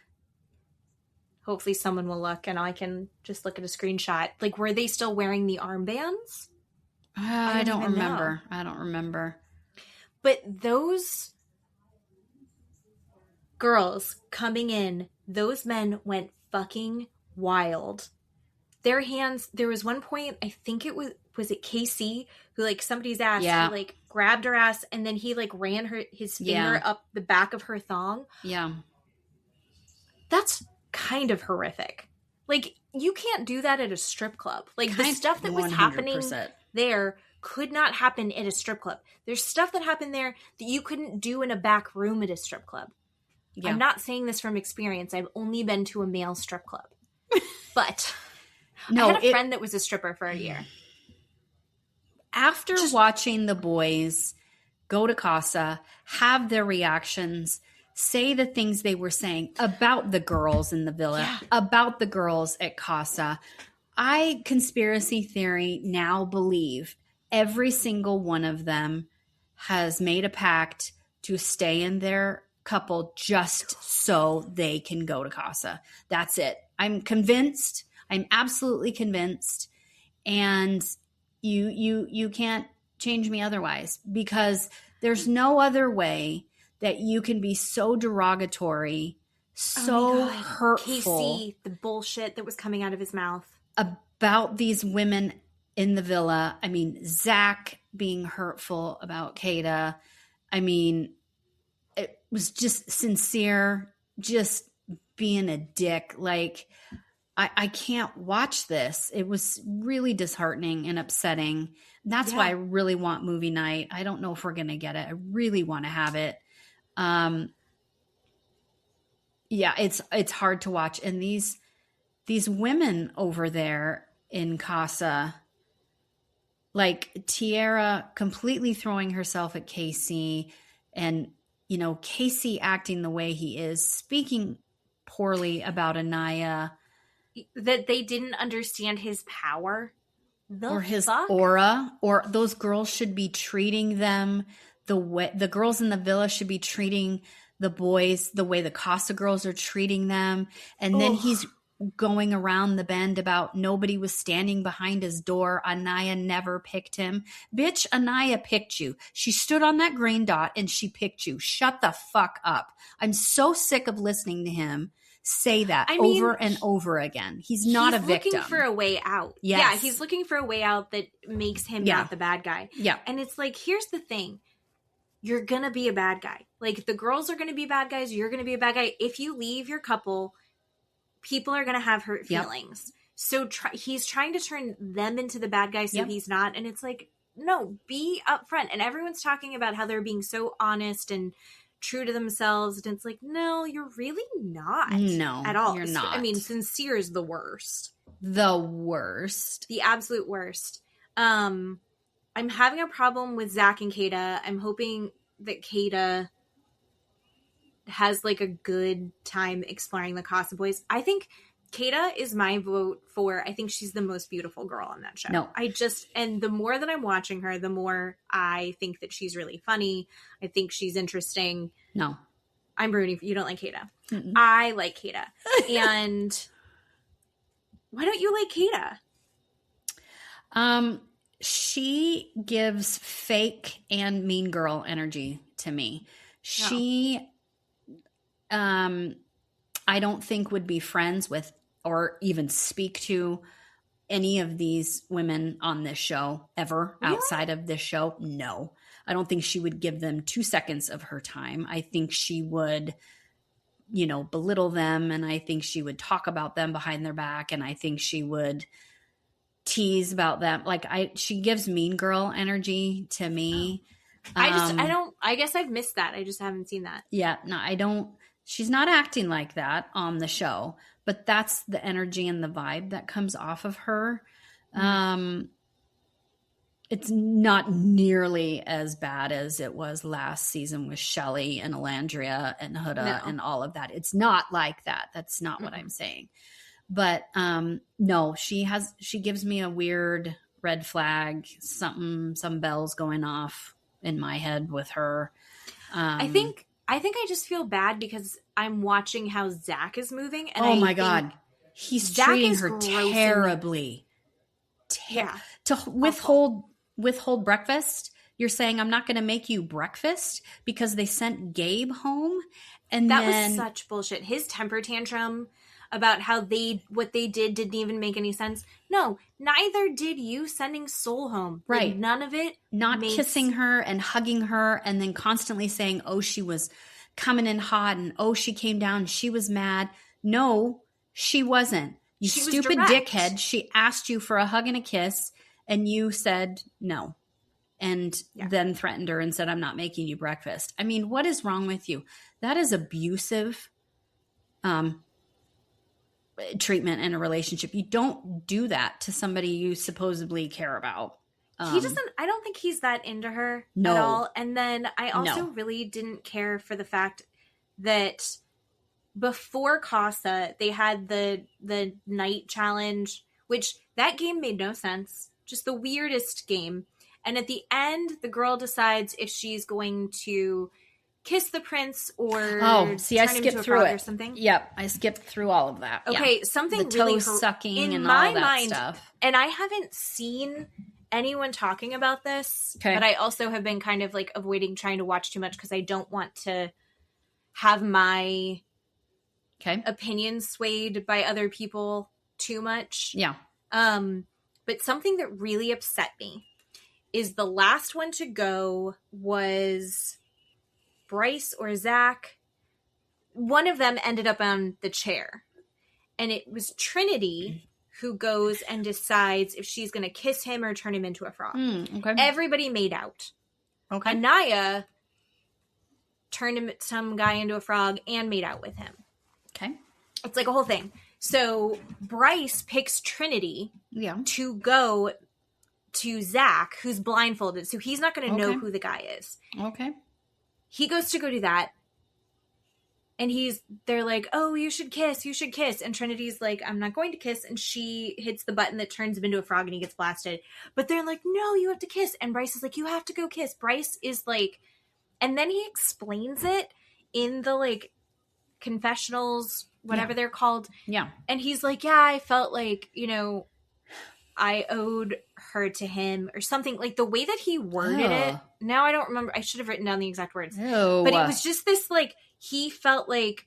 hopefully someone will look and I can just look at a screenshot. Like, were they still wearing the armbands? I don't remember. I don't remember. But those girls coming in, those men went fucking wild. Their hands, there was one point, I think it was it Casey, who like somebody's ass, he like grabbed her ass and then he like ran his finger up the back of her thong. Yeah. That's kind of horrific. Like, you can't do that at a strip club. Like, the stuff that was happening there could not happen at a strip club. There's stuff that happened there that you couldn't do in a back room at a strip club. Yeah. I'm not saying this from experience. I've only been to a male strip club. But I had a friend that was a stripper for a year. After watching the boys go to Casa, have their reactions, say the things they were saying about the girls in the villa, about the girls at Casa. I conspiracy theory now believe every single one of them has made a pact to stay in their couple just so they can go to Casa. That's it. I'm convinced. I'm absolutely convinced. And you can't change me otherwise, because there's no other way that you can be so derogatory, so hurtful. Casey, the bullshit that was coming out of his mouth. About these women in the villa. I mean, Zach being hurtful about Kata. I mean, it was just sincere, just being a dick. Like, I can't watch this. It was really disheartening and upsetting. That's why I really want movie night. I don't know if we're going to get it. I really want to have it. It's hard to watch. And these women over there in Casa, like Tiara completely throwing herself at Casey, and, you know, Casey acting the way he is, speaking poorly about Anaya. That they didn't understand his power. Or his aura. Or those girls should be treating them the way the girls in the villa should be treating the boys the way the Casa girls are treating them. And then he's going around the bend about nobody was standing behind his door. Anaya never picked him. Bitch, Anaya picked you. She stood on that green dot and she picked you. Shut the fuck up. I'm so sick of listening to him say that over and over again. He's not a victim. He's looking for a way out. Yes. Yeah, he's looking for a way out that makes him not the bad guy. Yeah. And it's like, here's the thing. You're going to be a bad guy. Like, the girls are going to be bad guys. You're going to be a bad guy. If you leave your couple, people are going to have hurt feelings. So he's trying to turn them into the bad guy so he's not. And it's like, no, be upfront. And everyone's talking about how they're being so honest and true to themselves. And it's like, no, you're really not. No, at all. you're not. I mean, sincere is the worst. The worst. The absolute worst. I'm having a problem with Zach and Kata. I'm hoping that Kata has like a good time exploring the Casa boys. I think Kata is my vote for, I think she's the most beautiful girl on that show. No. And the more that I'm watching her, the more I think that she's really funny. I think she's interesting. No. I'm rooting for you. Don't like Kata. Mm-mm. I like Kata. And why don't you like Kata? She gives fake and mean girl energy to me. She, I don't think would be friends with or even speak to any of these women on this show ever outside of this show. No, I don't think she would give them 2 seconds of her time. I think she would, belittle them. And I think she would talk about them behind their back. And I think she would tease about them. She gives mean girl energy to me. I guess I've missed that. I just haven't seen that. Yeah, no, I don't. She's not acting like that on the show, but that's the energy and the vibe that comes off of her. It's not nearly as bad as it was last season with Shelley and Alandria and Huda and all of that. It's not like that. That's not what I'm saying. But no, she gives me a weird red flag, some bells going off in my head with her. I think I just feel bad because I'm watching how Zach is moving. And oh my God. He's Zach treating her terribly. To withhold breakfast. You're saying, I'm not going to make you breakfast because they sent Gabe home. And that was such bullshit. His temper tantrum about how what they didn't even make any sense. No, neither did you sending Soul home. Right. Like, none of it. Not kissing her and hugging her and then constantly saying, oh, she was coming in hot and oh, she came down and she was mad. No, she wasn't. You stupid dickhead. She asked you for a hug and a kiss and you said no. And then threatened her and said, I'm not making you breakfast. I mean, what is wrong with you? That is abusive treatment in a relationship. You don't do that to somebody you supposedly care about. He doesn't, I don't think he's that into her at all. And then I also really didn't care for the fact that before Casa, they had the night challenge, which that game made no sense. Just the weirdest game. And at the end, the girl decides if she's going to kiss the prince or I skipped through it or something. Yep, I skipped through all of that. Okay, something the really toe sucking in and my all that mind, stuff. And I haven't seen anyone talking about this, but I also have been kind of like avoiding trying to watch too much because I don't want to have my opinion swayed by other people too much. Yeah. But something that really upset me is the last one to go was Bryce or Zach. One of them ended up on the chair. And it was Trinity who goes and decides if she's going to kiss him or turn him into a frog. Everybody made out. Okay. Anaya turned some guy into a frog and made out with him. Okay. It's like a whole thing. So Bryce picks Trinity to go to Zach, who's blindfolded. So he's not going to know who the guy is. Okay. He goes to go do that. And they're like, oh, you should kiss. And Trinity's like, I'm not going to kiss. And she hits the button that turns him into a frog and he gets blasted. But they're like, no, you have to kiss. And Bryce is like, you have to go kiss. Bryce is like, and then he explains it in the like confessionals, whatever they're called. Yeah. And he's like, yeah, I felt like, I owed her to him or something. Like the way that he worded it. Now I don't remember. I should have written down the exact words. But it was just this like, he felt like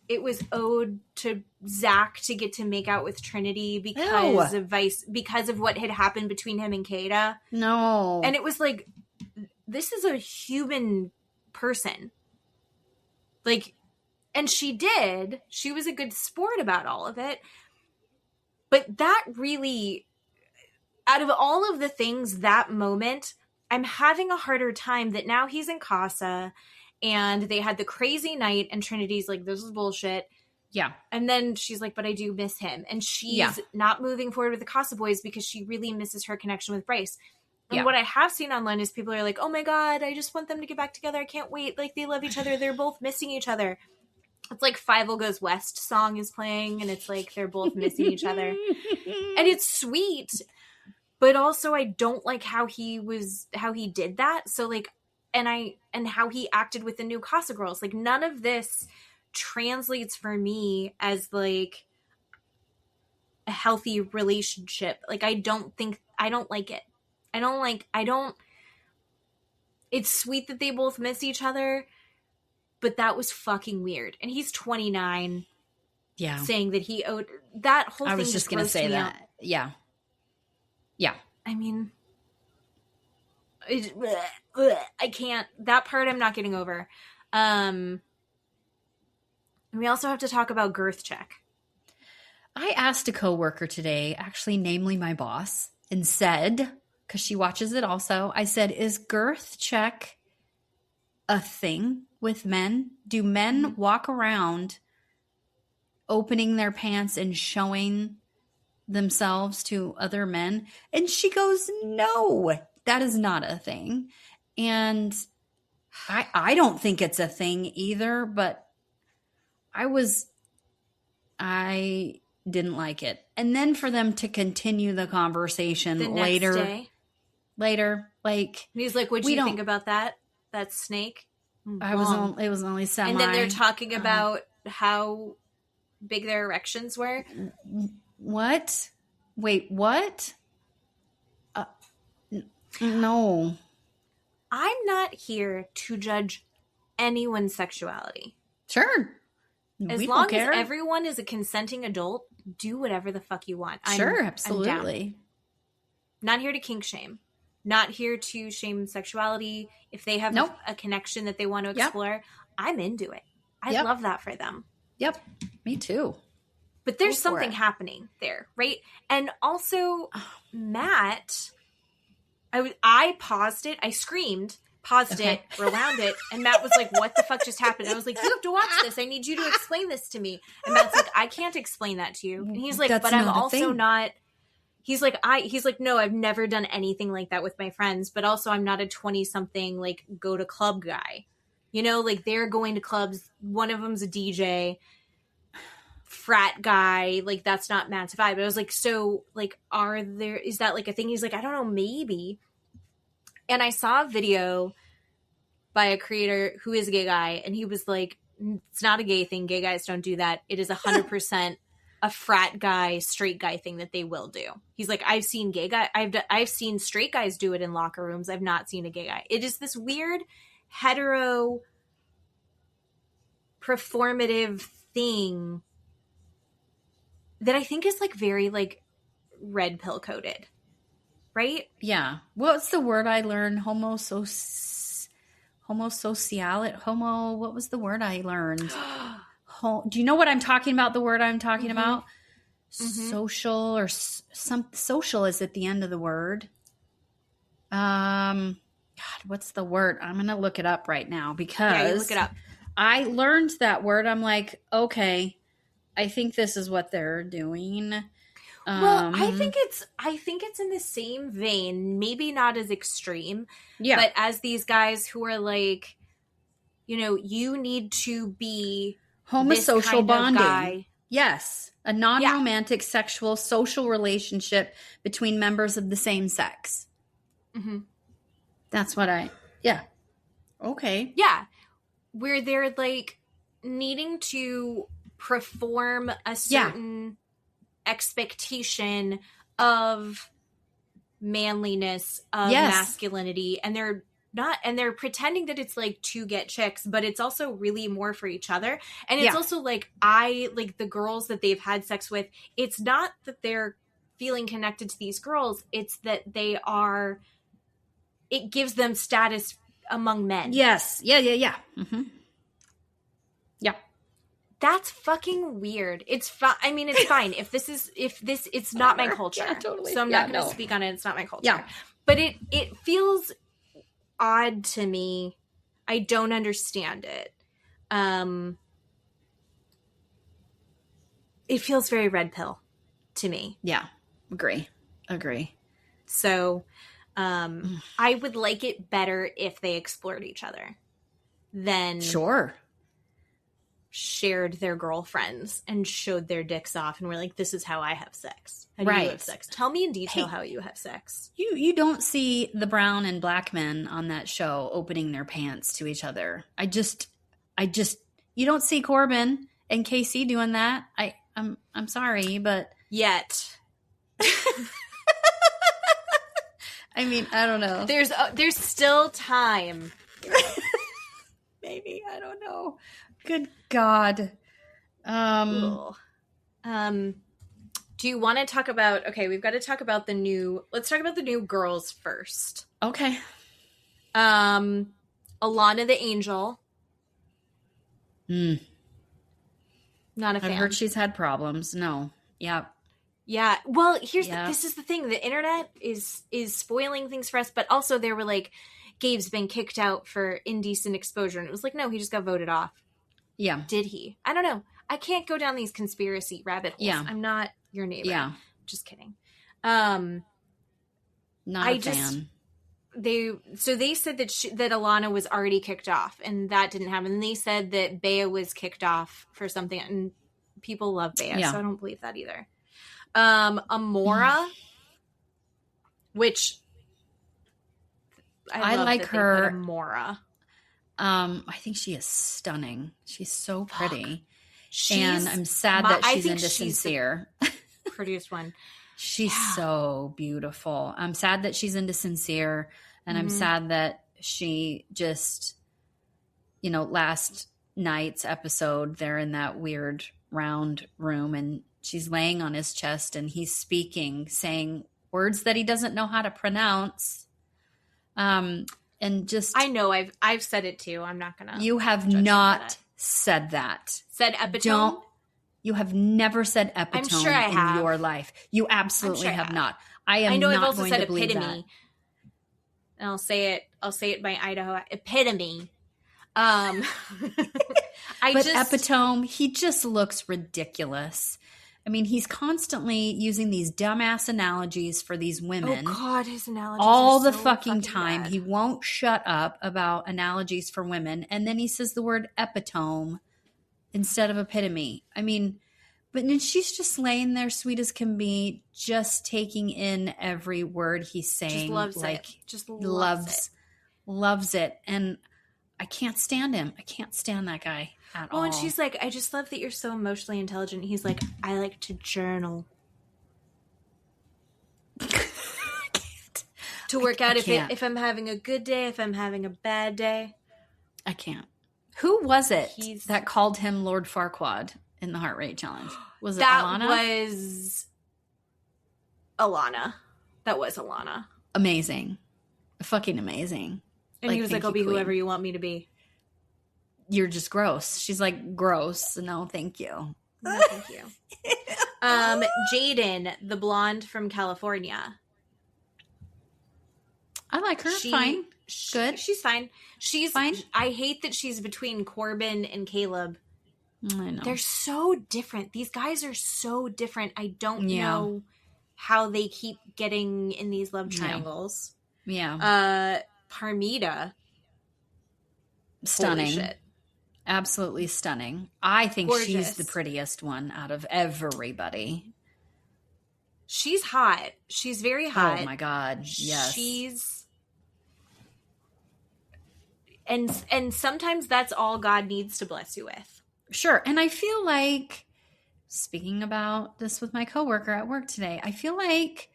it was owed to Zach to get to make out with Trinity because of what had happened between him and Kata. No. And it was like, this is a human person. Like, and she was a good sport about all of it. But that really, out of all of the things, that moment, I'm having a harder time that now he's in Casa and they had the crazy night and Trinity's like, this is bullshit. Yeah. And then she's like, but I do miss him. And she's not moving forward with the Casa boys because she really misses her connection with Bryce. And what I have seen online is people are like, oh my God, I just want them to get back together. I can't wait. Like, they love each other. They're both missing each other. It's like Five Goes West song is playing and it's like they're both missing each other. And it's sweet, but also I don't like how he did that. So like, and how he acted with the new Casa girls. Like, none of this translates for me as like a healthy relationship. Like, I don't like it. It's sweet that they both miss each other, but that was fucking weird. And he's 29. Yeah. Saying that he owed that whole thing. I was just going to say that. Out. Yeah. Yeah. I mean, I can't, that part I'm not getting over. And we also have to talk about girth check. I asked a coworker today, actually, namely my boss, and said, because she watches it also, I said, is girth check a thing with men? Do men walk around opening their pants and showing themselves to other men? And she goes, no, that is not a thing. And I don't think it's a thing either, but I didn't like it. And then for them to continue the conversation later, like, and he's like, what'd you think about that snake? It was only semi. And then they're talking about how big their erections were. What? Wait, what? No. I'm not here to judge anyone's sexuality. Sure. As long as everyone is a consenting adult, do whatever the fuck you want. Sure, absolutely. Not here to kink shame. Not here to shame sexuality. If they have a connection that they want to explore, I'm into it. I love that for them. Yep. Me too. But there's something happening there, right? And also, Matt, I paused it. I screamed, paused it, rewound it. And Matt was like, what the fuck just happened? I was like, you have to watch this. I need you to explain this to me. And Matt's like, I can't explain that to you. And he's like, but I'm also not. He's like, no, I've never done anything like that with my friends. But also, I'm not a 20-something, like, go to club guy. You know, like, they're going to clubs. One of them's a DJ. Frat guy, like, that's not Matt's vibe. But I was like, so, like, is that like a thing? He's like, I don't know, maybe. And I saw a video by a creator who is a gay guy, and he was like, it's not a gay thing. Gay guys don't do that. It is 100% a frat guy, straight guy thing that they will do. He's like, I've seen gay guy, I've seen straight guys do it in locker rooms. I've not seen a gay guy. It is this weird hetero performative thing that I think is like very like red pill coded, right? Yeah. What's the word I learned? What was the word I learned? Do you know what I'm talking about? The word I'm talking about? Mm-hmm. Social or social is at the end of the word. God, what's the word? I'm going to look it up right now because look it up. I learned that word. I'm like, okay, I think this is what they're doing. Well, I think it's in the same vein, maybe not as extreme, but as these guys who are like, you know, you need to be homosocial bonding. Yes, a non-romantic sexual social relationship between members of the same sex. Mm-hmm. That's what okay. Yeah, where they're like needing to perform a certain expectation of manliness, of masculinity, and they're not, and they're pretending that it's like to get chicks, but it's also really more for each other. And it's also like, the girls that they've had sex with, it's not that they're feeling connected to these girls, it's that it gives them status among men. Yes. Yeah. Mm-hmm. Yeah. That's fucking weird. It's fine. I mean, it's fine. It's not my culture. Yeah, totally. So I'm not going to speak on it. It's not my culture. Yeah. But it feels odd to me. I don't understand it. It feels very red pill to me. Yeah. Agree. So, I would like it better if they explored each other than shared their girlfriends and showed their dicks off and were like, this is how I have sex. How do you have sex? Tell me in detail how you have sex. You don't see the brown and black men on that show opening their pants to each other. I just you don't see Corbin and Casey doing that. I'm sorry, but yet. I mean, I don't know. There's still time. Maybe, I don't know. Good God. Do you want to talk about, okay, we've got to talk about let's talk about the new girls first. Okay. Alana the Angel. Not a fan. I've heard she's had problems. No. Yeah. Yeah. Well, this is the thing. The internet is spoiling things for us, but also they were like, Gabe's been kicked out for indecent exposure. And it was like, no, he just got voted off. Yeah. Did he? I don't know. I can't go down these conspiracy rabbit holes. Yeah. I'm not your neighbor. Yeah. Just kidding. Not a fan. They said that Alana was already kicked off, and that didn't happen. And they said that Bea was kicked off for something, and people love Bea, so I don't believe that either. Amora, which I like her. Amora. I think she is stunning. She's so pretty. And I'm sad that she's into Sincere. Prettiest one. She's so beautiful. I'm sad that she's into Sincere, and I'm sad that she just, last night's episode, they're in that weird round room, and she's laying on his chest, and he's speaking, saying words that he doesn't know how to pronounce. And just, I know I've said it too. I'm not gonna. You have not said that. Said epitome. You have never said epitome in your life. You absolutely have not. I know I've also said epitome. And I'll say it by Idaho. Epitome. Epitome, he just looks ridiculous. I mean, he's constantly using these dumbass analogies for these women. Oh God, his analogies all are the so fucking time. bad. He won't shut up about analogies for women, and then he says the word epitome instead of epitome. I mean, but then she's just laying there, sweet as can be, just taking in every word he's saying. Just loves it. Just loves it. And I can't stand him. I can't stand that guy at all. Oh, and she's like, I just love that you're so emotionally intelligent. He's like, I like to journal. To work out if I'm having a good day, if I'm having a bad day. I can't. Who was it that called him Lord Farquaad in the Heart Rate Challenge? Was it Alana? That was Alana. Amazing. Fucking amazing. And he was like, I'll be whoever you want me to be. You're just gross. She's like, gross. No, thank you. No, thank you. Jaden, the blonde from California. I like her. Fine. Good. She's fine. She's fine. I hate that she's between Corbin and Caleb. I know. They're so different. These guys are so different. I don't know how they keep getting in these love triangles. Yeah. Parmita. Stunning. Holy shit. Absolutely stunning. I think Gorgeous. She's the prettiest one out of everybody. She's hot. She's very hot. Oh my God. Yes. And sometimes that's all God needs to bless you with. Sure. And I feel like, speaking about this with my coworker at work today, I feel like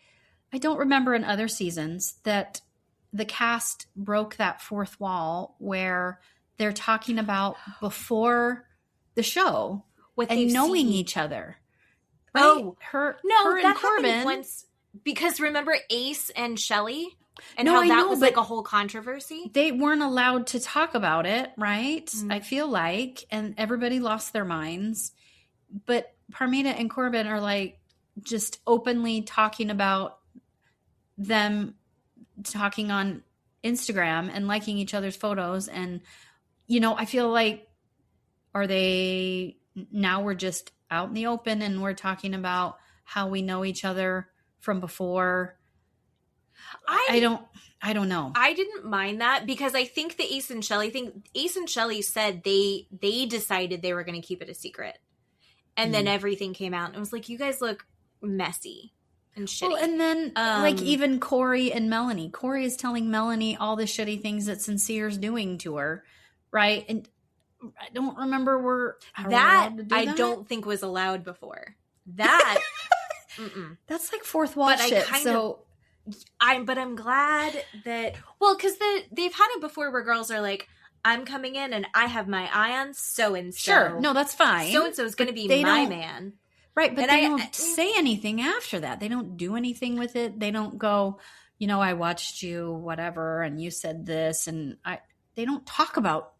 I don't remember in other seasons that the cast broke that fourth wall where they're talking about before the show and knowing each other. Right? Oh, her that and Corbin. happened once. Because remember Ace and Shelley? And how that was like a whole controversy. They weren't allowed to talk about it, right? Mm-hmm. I feel like, and everybody lost their minds. But Parmita and Corbin are like just openly talking about them talking on Instagram and liking each other's photos. And, you know, I feel like, now we're just out in the open and we're talking about how we know each other from before. I don't know. I didn't mind that because I think the Ace and Shelley said they decided they were going to keep it a secret. And then everything came out and it was like, you guys look messy and shitty. Well, and then like even Corey and Melanie. Corey is telling Melanie all the shitty things that Sincere's doing to her, right? And I don't remember I don't think was allowed before. That that's like fourth wall shit. But I'm glad that because they've had it before where girls are like, I'm coming in and I have my eye on so and so. Sure, no, that's fine. So and so is going to be my man, right? But they don't say anything after that. They don't do anything with it. They don't go, you know, I watched you, whatever, and you said this, and they don't talk about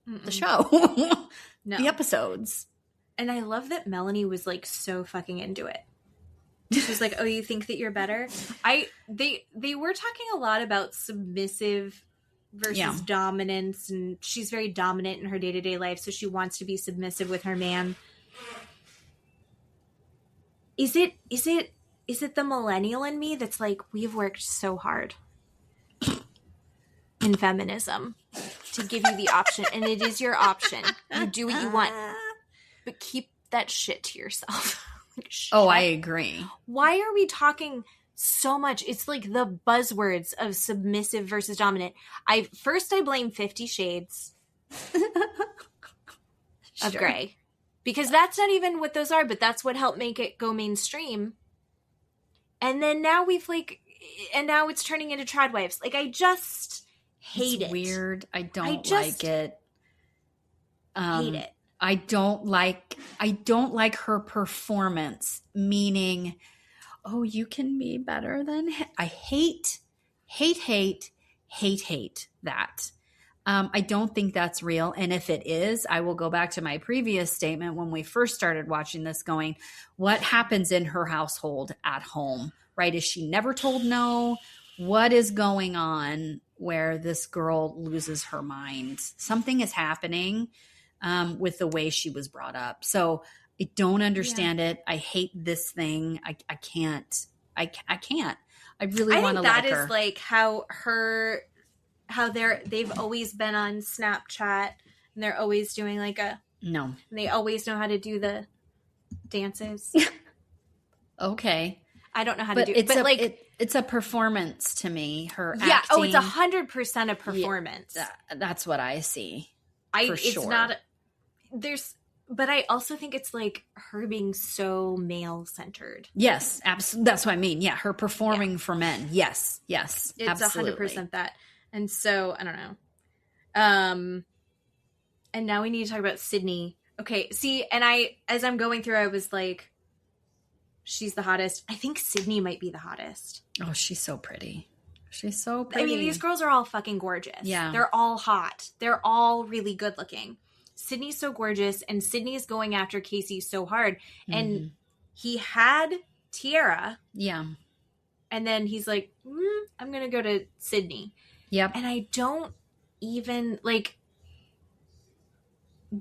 the show, the episodes. And I love that Melanie was like so fucking into it. She's like, oh, you think that you're better? They were talking a lot about submissive versus dominance, and she's very dominant in her day-to-day life, so she wants to be submissive with her man. Is it the millennial in me that's like, we've worked so hard in feminism to give you the option, and it is your option. You do what you want, but keep that shit to yourself. I agree. Why are we talking so much? It's like the buzzwords of submissive versus dominant. I blame 50 Shades of Grey, because that's not even what those are, but that's what helped make it go mainstream. And then now now it's turning into trad wives. Like, I just hate it. Weird. I don't like it. Hate it. I don't like her performance, meaning, oh, you can be better than him. I hate that. I don't think that's real. And if it is, I will go back to my previous statement when we first started watching this going, what happens in her household at home, right? Is she never told no? What is going on where this girl loses her mind? Something is happening with the way she was brought up. So I don't understand it. I hate this thing. I can't. I can't. I really want to like her. That is like how they've always been on Snapchat, and they're always doing like and they always know how to do the dances. Okay. I don't know how to do it, but it's a performance to me. Her acting. Yeah. Oh, it's 100% a performance. Yeah, that's what I see. It's not. But I also think it's like her being so male centered. Yes, absolutely. That's what I mean. Yeah, her performing for men. Yes, it's absolutely 100% that. And so I don't know. And now we need to talk about Sydney. Okay, see, and as I'm going through, I was like, she's the hottest. I think Sydney might be the hottest. Oh, she's so pretty. She's so pretty. I mean, these girls are all fucking gorgeous. Yeah, they're all hot. They're all really good looking. Sydney's so gorgeous, and Sydney's going after Casey so hard. And he had Tiara. Yeah. And then he's like, I'm going to go to Sydney. Yep. And I don't even, like,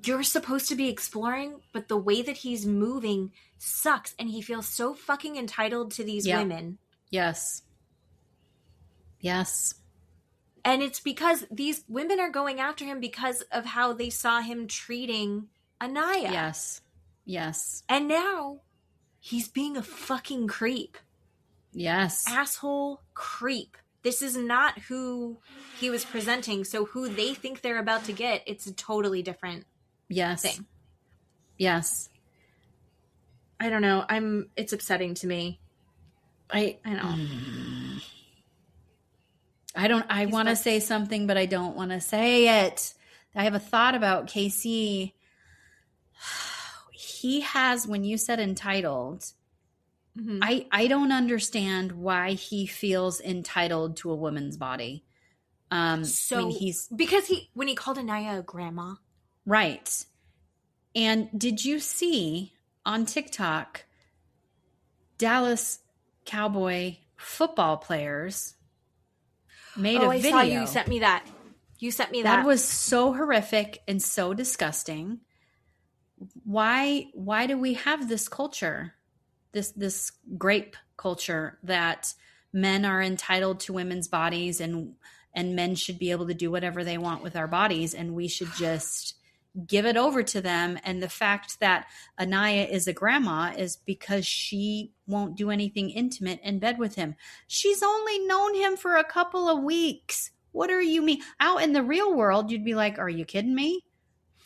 you're supposed to be exploring, but the way that he's moving sucks. And he feels so fucking entitled to these women. Yes. And it's because these women are going after him because of how they saw him treating Anaya. Yes. And now he's being a fucking creep. Yes. Asshole creep. This is not who he was presenting. So who they think they're about to get, it's a totally different thing. Yes. I don't know. It's upsetting to me. I know. I want to say something, but I don't want to say it. I have a thought about Casey. He has, when you said entitled, Mm-hmm. I don't understand why he feels entitled to a woman's body. Because when he called Anaya a grandma. Right. And did you see on TikTok Dallas Cowboy football players made a video? I saw you. You sent me that. That was so horrific and so disgusting. Why do we have this culture? This grape culture that men are entitled to women's bodies and men should be able to do whatever they want with our bodies, and we should just give it over to them. And the fact that Anaya is a grandma is because she won't do anything intimate in bed with him. She's only known him for a couple of weeks. What do you mean? Out in the real world, you'd be like, are you kidding me?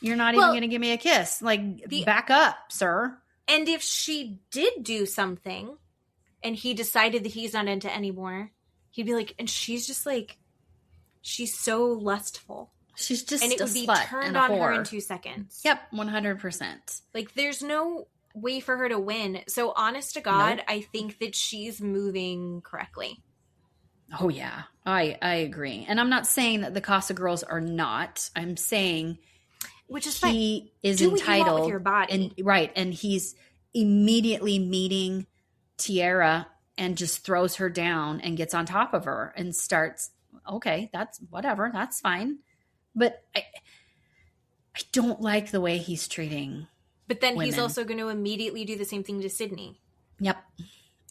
You're not even going to give me a kiss. Like, back up, sir. And if she did do something and he decided that he's not into anymore, he'd be like, and she's just like, she's so lustful. She's just and it a would be slut turned and a on whore. her in 2 seconds. Yep, 100%. Like, there's no way for her to win. So, honest to God, Nope. I think that she's moving correctly. Oh, yeah. I agree. And I'm not saying that the Casa girls are not. I'm saying... Which is he is do entitled, what you want with your body. And he's immediately meeting Tiara and just throws her down and gets on top of her and starts. Okay, that's whatever. That's fine, but I don't like the way he's treating. But then women. He's also going to immediately do the same thing to Sydney. Yep.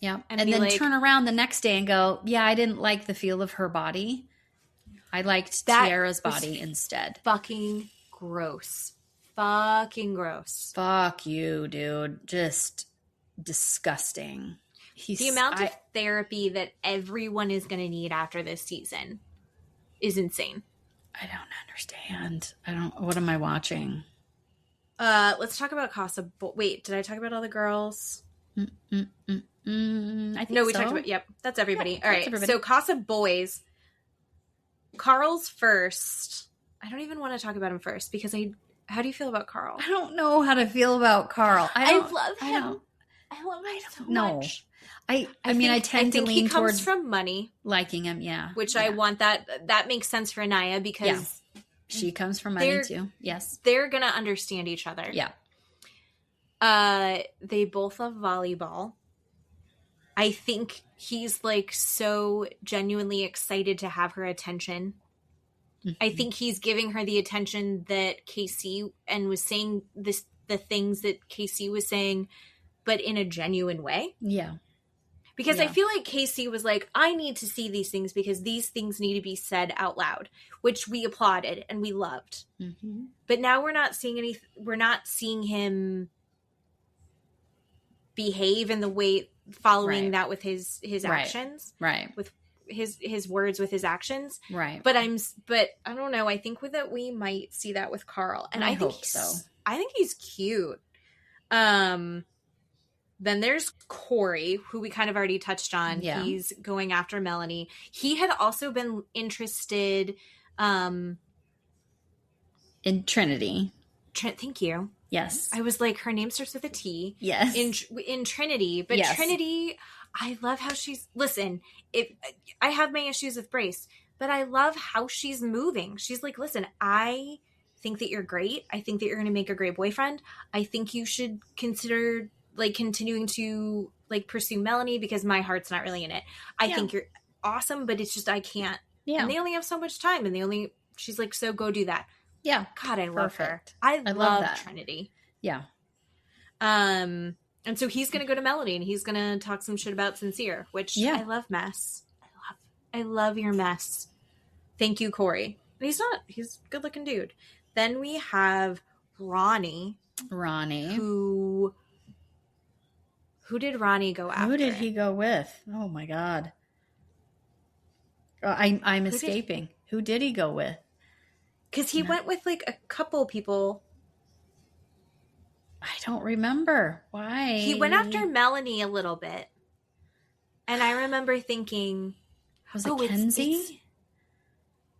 And then like, turn around the next day and go, yeah, I didn't like the feel of her body. I liked Tiara's body instead. Fucking gross. Fucking gross. Fuck you, dude. Just disgusting. The amount of therapy that everyone is going to need after this season is insane. I don't understand. What am I watching? Let's talk about Casa. Wait, did I talk about all the girls? I think no, we so. talked about, yep, that's everybody. Yeah, all right, everybody. So Casa boys. Carl's first. I don't even want to talk about him first because how do you feel about Carl? I don't know how to feel about Carl. I love him. I love him so much. I tend to lean he comes towards from money, liking him. Yeah, which I want that makes sense for Anaya because she comes from money too. Yes, they're gonna understand each other. Yeah. They both love volleyball. I think he's like so genuinely excited to have her attention. Mm-hmm. I think he's giving her the attention that Casey and was saying the things that Casey was saying, but in a genuine way. Yeah. Because I feel like Casey was like, I need to see these things because these things need to be said out loud, which we applauded and we loved. Mm-hmm. But now we're not seeing him behave in the way following that with his actions. Right. With his words, with his actions. Right. But I don't know. I think that we might see that with Carl. And I think hope so. I think he's cute. Then there's Corey, who we kind of already touched on. Yeah. He's going after Melanie. He had also been interested in Trinity. Thank you. Yes. I was like, her name starts with a T. Yes. In Trinity. But yes. Trinity, I love how she's... Listen, I have my issues with Brace, but I love how she's moving. She's like, listen, I think that you're great. I think that you're going to make a great boyfriend. I think you should consider... like continuing to like pursue Melanie because my heart's not really in it. I think you're awesome, but it's just I can't. Yeah. And they only have so much time and she's like, so go do that. Yeah. God, I love her. I love that. Trinity. Yeah. And so he's gonna go to Melanie and he's gonna talk some shit about Sincere, which I love mess. I love your mess. Thank you, Corey. And he's a good looking dude. Then we have Ronnie. Who did Ronnie go after? Who did he go with? Oh my God. I'm escaping. Who did he go with? Because he went with like a couple people. I don't remember. Why? He went after Melanie a little bit. And I remember thinking... Was it Kenzie?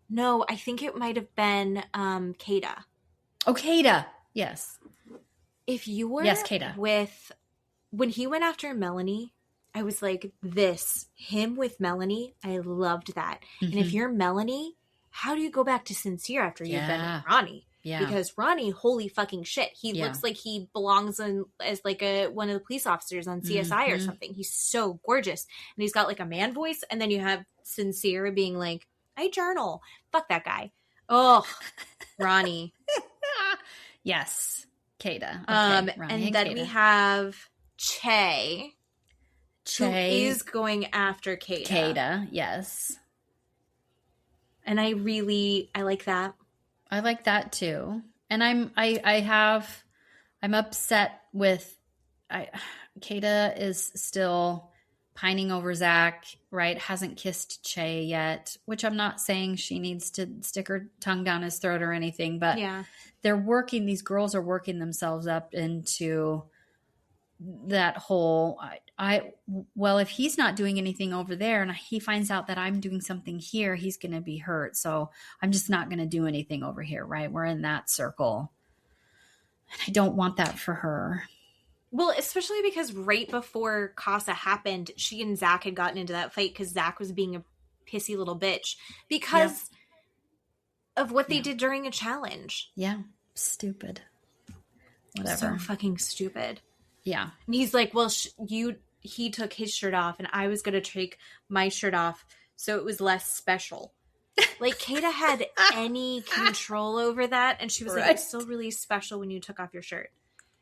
No, I think it might have been Kada. Oh, Kada. Yes. If you were Kada. When he went after Melanie, I was like, him with Melanie, I loved that. And if you're Melanie, how do you go back to sincere after you've been with Ronnie? Yeah. Because Ronnie, holy fucking shit. He looks like he belongs as like one of the police officers on CSI or something. He's so gorgeous. And he's got like a man voice. And then you have Sincere being like, I journal. Fuck that guy. Oh, Ronnie. Yes. Kata. Okay. And then we have Che. Who is going after Kata. Kata, yes. And I like that. I like that too. And I'm upset with Kata is still pining over Zach, right? Hasn't kissed Che yet, which I'm not saying she needs to stick her tongue down his throat or anything, but these girls are working themselves up into that whole, well, if he's not doing anything over there and he finds out that I'm doing something here, he's going to be hurt. So I'm just not going to do anything over here, right? We're in that circle. And I don't want that for her. Well, especially because right before Casa happened, she and Zach had gotten into that fight because Zach was being a pissy little bitch because of what they did during a challenge. Yeah. Stupid. Whatever. So fucking stupid. Yeah. And he's like, well, he took his shirt off and I was going to take my shirt off. So it was less special. Like Kata had any control over that. And she was like, it's still really special when you took off your shirt.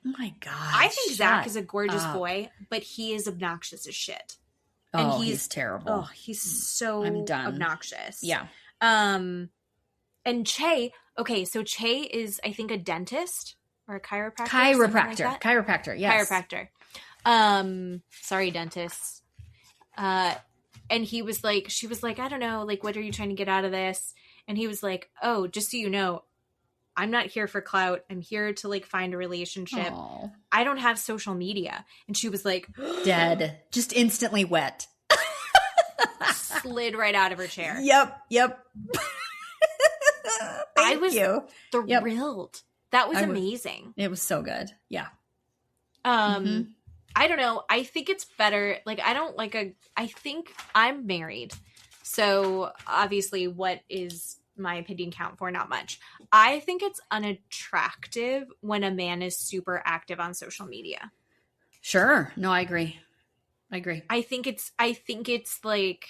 Oh my God. I think Zach is a gorgeous boy, but he is obnoxious as shit. And he's terrible. Oh, he's so obnoxious. Yeah. And Che, okay, so Che is, I think, a dentist or a chiropractor. Chiropractor, yes. Chiropractor. Sorry, dentists. And she was like, I don't know, like, what are you trying to get out of this? And he was like, oh, just so you know, I'm not here for clout. I'm here to like find a relationship. Aww. I don't have social media. And she was like, dead. Just instantly wet. Slid right out of her chair. Yep. I was thrilled. That was amazing. It was so good. Yeah. I don't know. I think it's better. Like, I think I'm married. So obviously what is my opinion count for? Not much. I think it's unattractive when a man is super active on social media. Sure. No, I agree. I think it's like,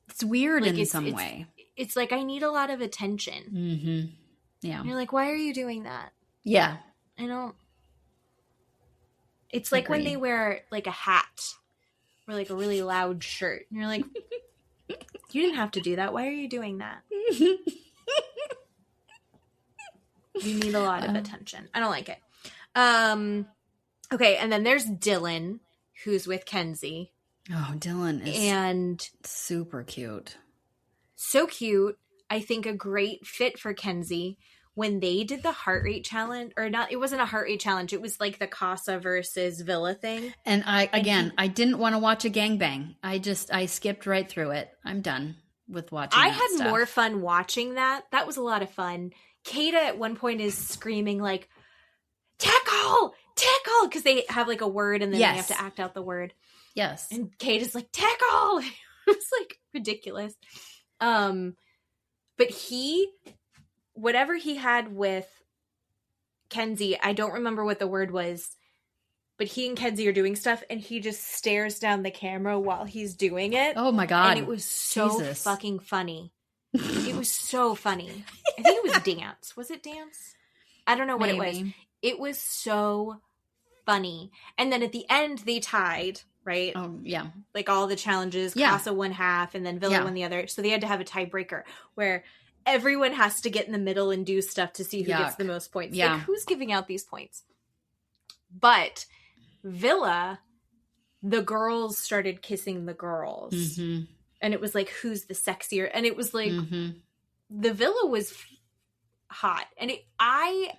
it's weird in some way. It's like, I need a lot of attention. Mm-hmm. Yeah. And you're like, why are you doing that? Yeah. I don't. It's like when they wear like a hat or like a really loud shirt. And you're like, you didn't have to do that. Why are you doing that? You need a lot of attention. I don't like it. Okay, and then there's Dylan, who's with Kenzie. Oh, Dylan is super cute. So cute. I think a great fit for Kenzie. When they did the heart rate challenge, or not, it wasn't a heart rate challenge. It was like the Casa versus Villa thing. And I didn't want to watch a gangbang. I skipped right through it. I'm done with watching I had more fun watching that. That was a lot of fun. Kata at one point is screaming like, tackle, because they have like a word and then they have to act out the word. Yes. And Kata's like, tackle. It was like ridiculous. But whatever he had with Kenzie, I don't remember what the word was, but he and Kenzie are doing stuff and he just stares down the camera while he's doing it. Oh my God. And it was so fucking funny. It was so funny. I think it was dance. Was it dance? I don't know what it was. It was so funny. And then at the end they tied, right? Oh, yeah. Like all the challenges, Casa won half and then Villa won the other. So they had to have a tiebreaker where everyone has to get in the middle and do stuff to see who gets the most points. Yeah. Like, who's giving out these points? But Villa, the girls started kissing the girls. Mm-hmm. And it was like, who's the sexier? And it was like, the Villa was hot. And I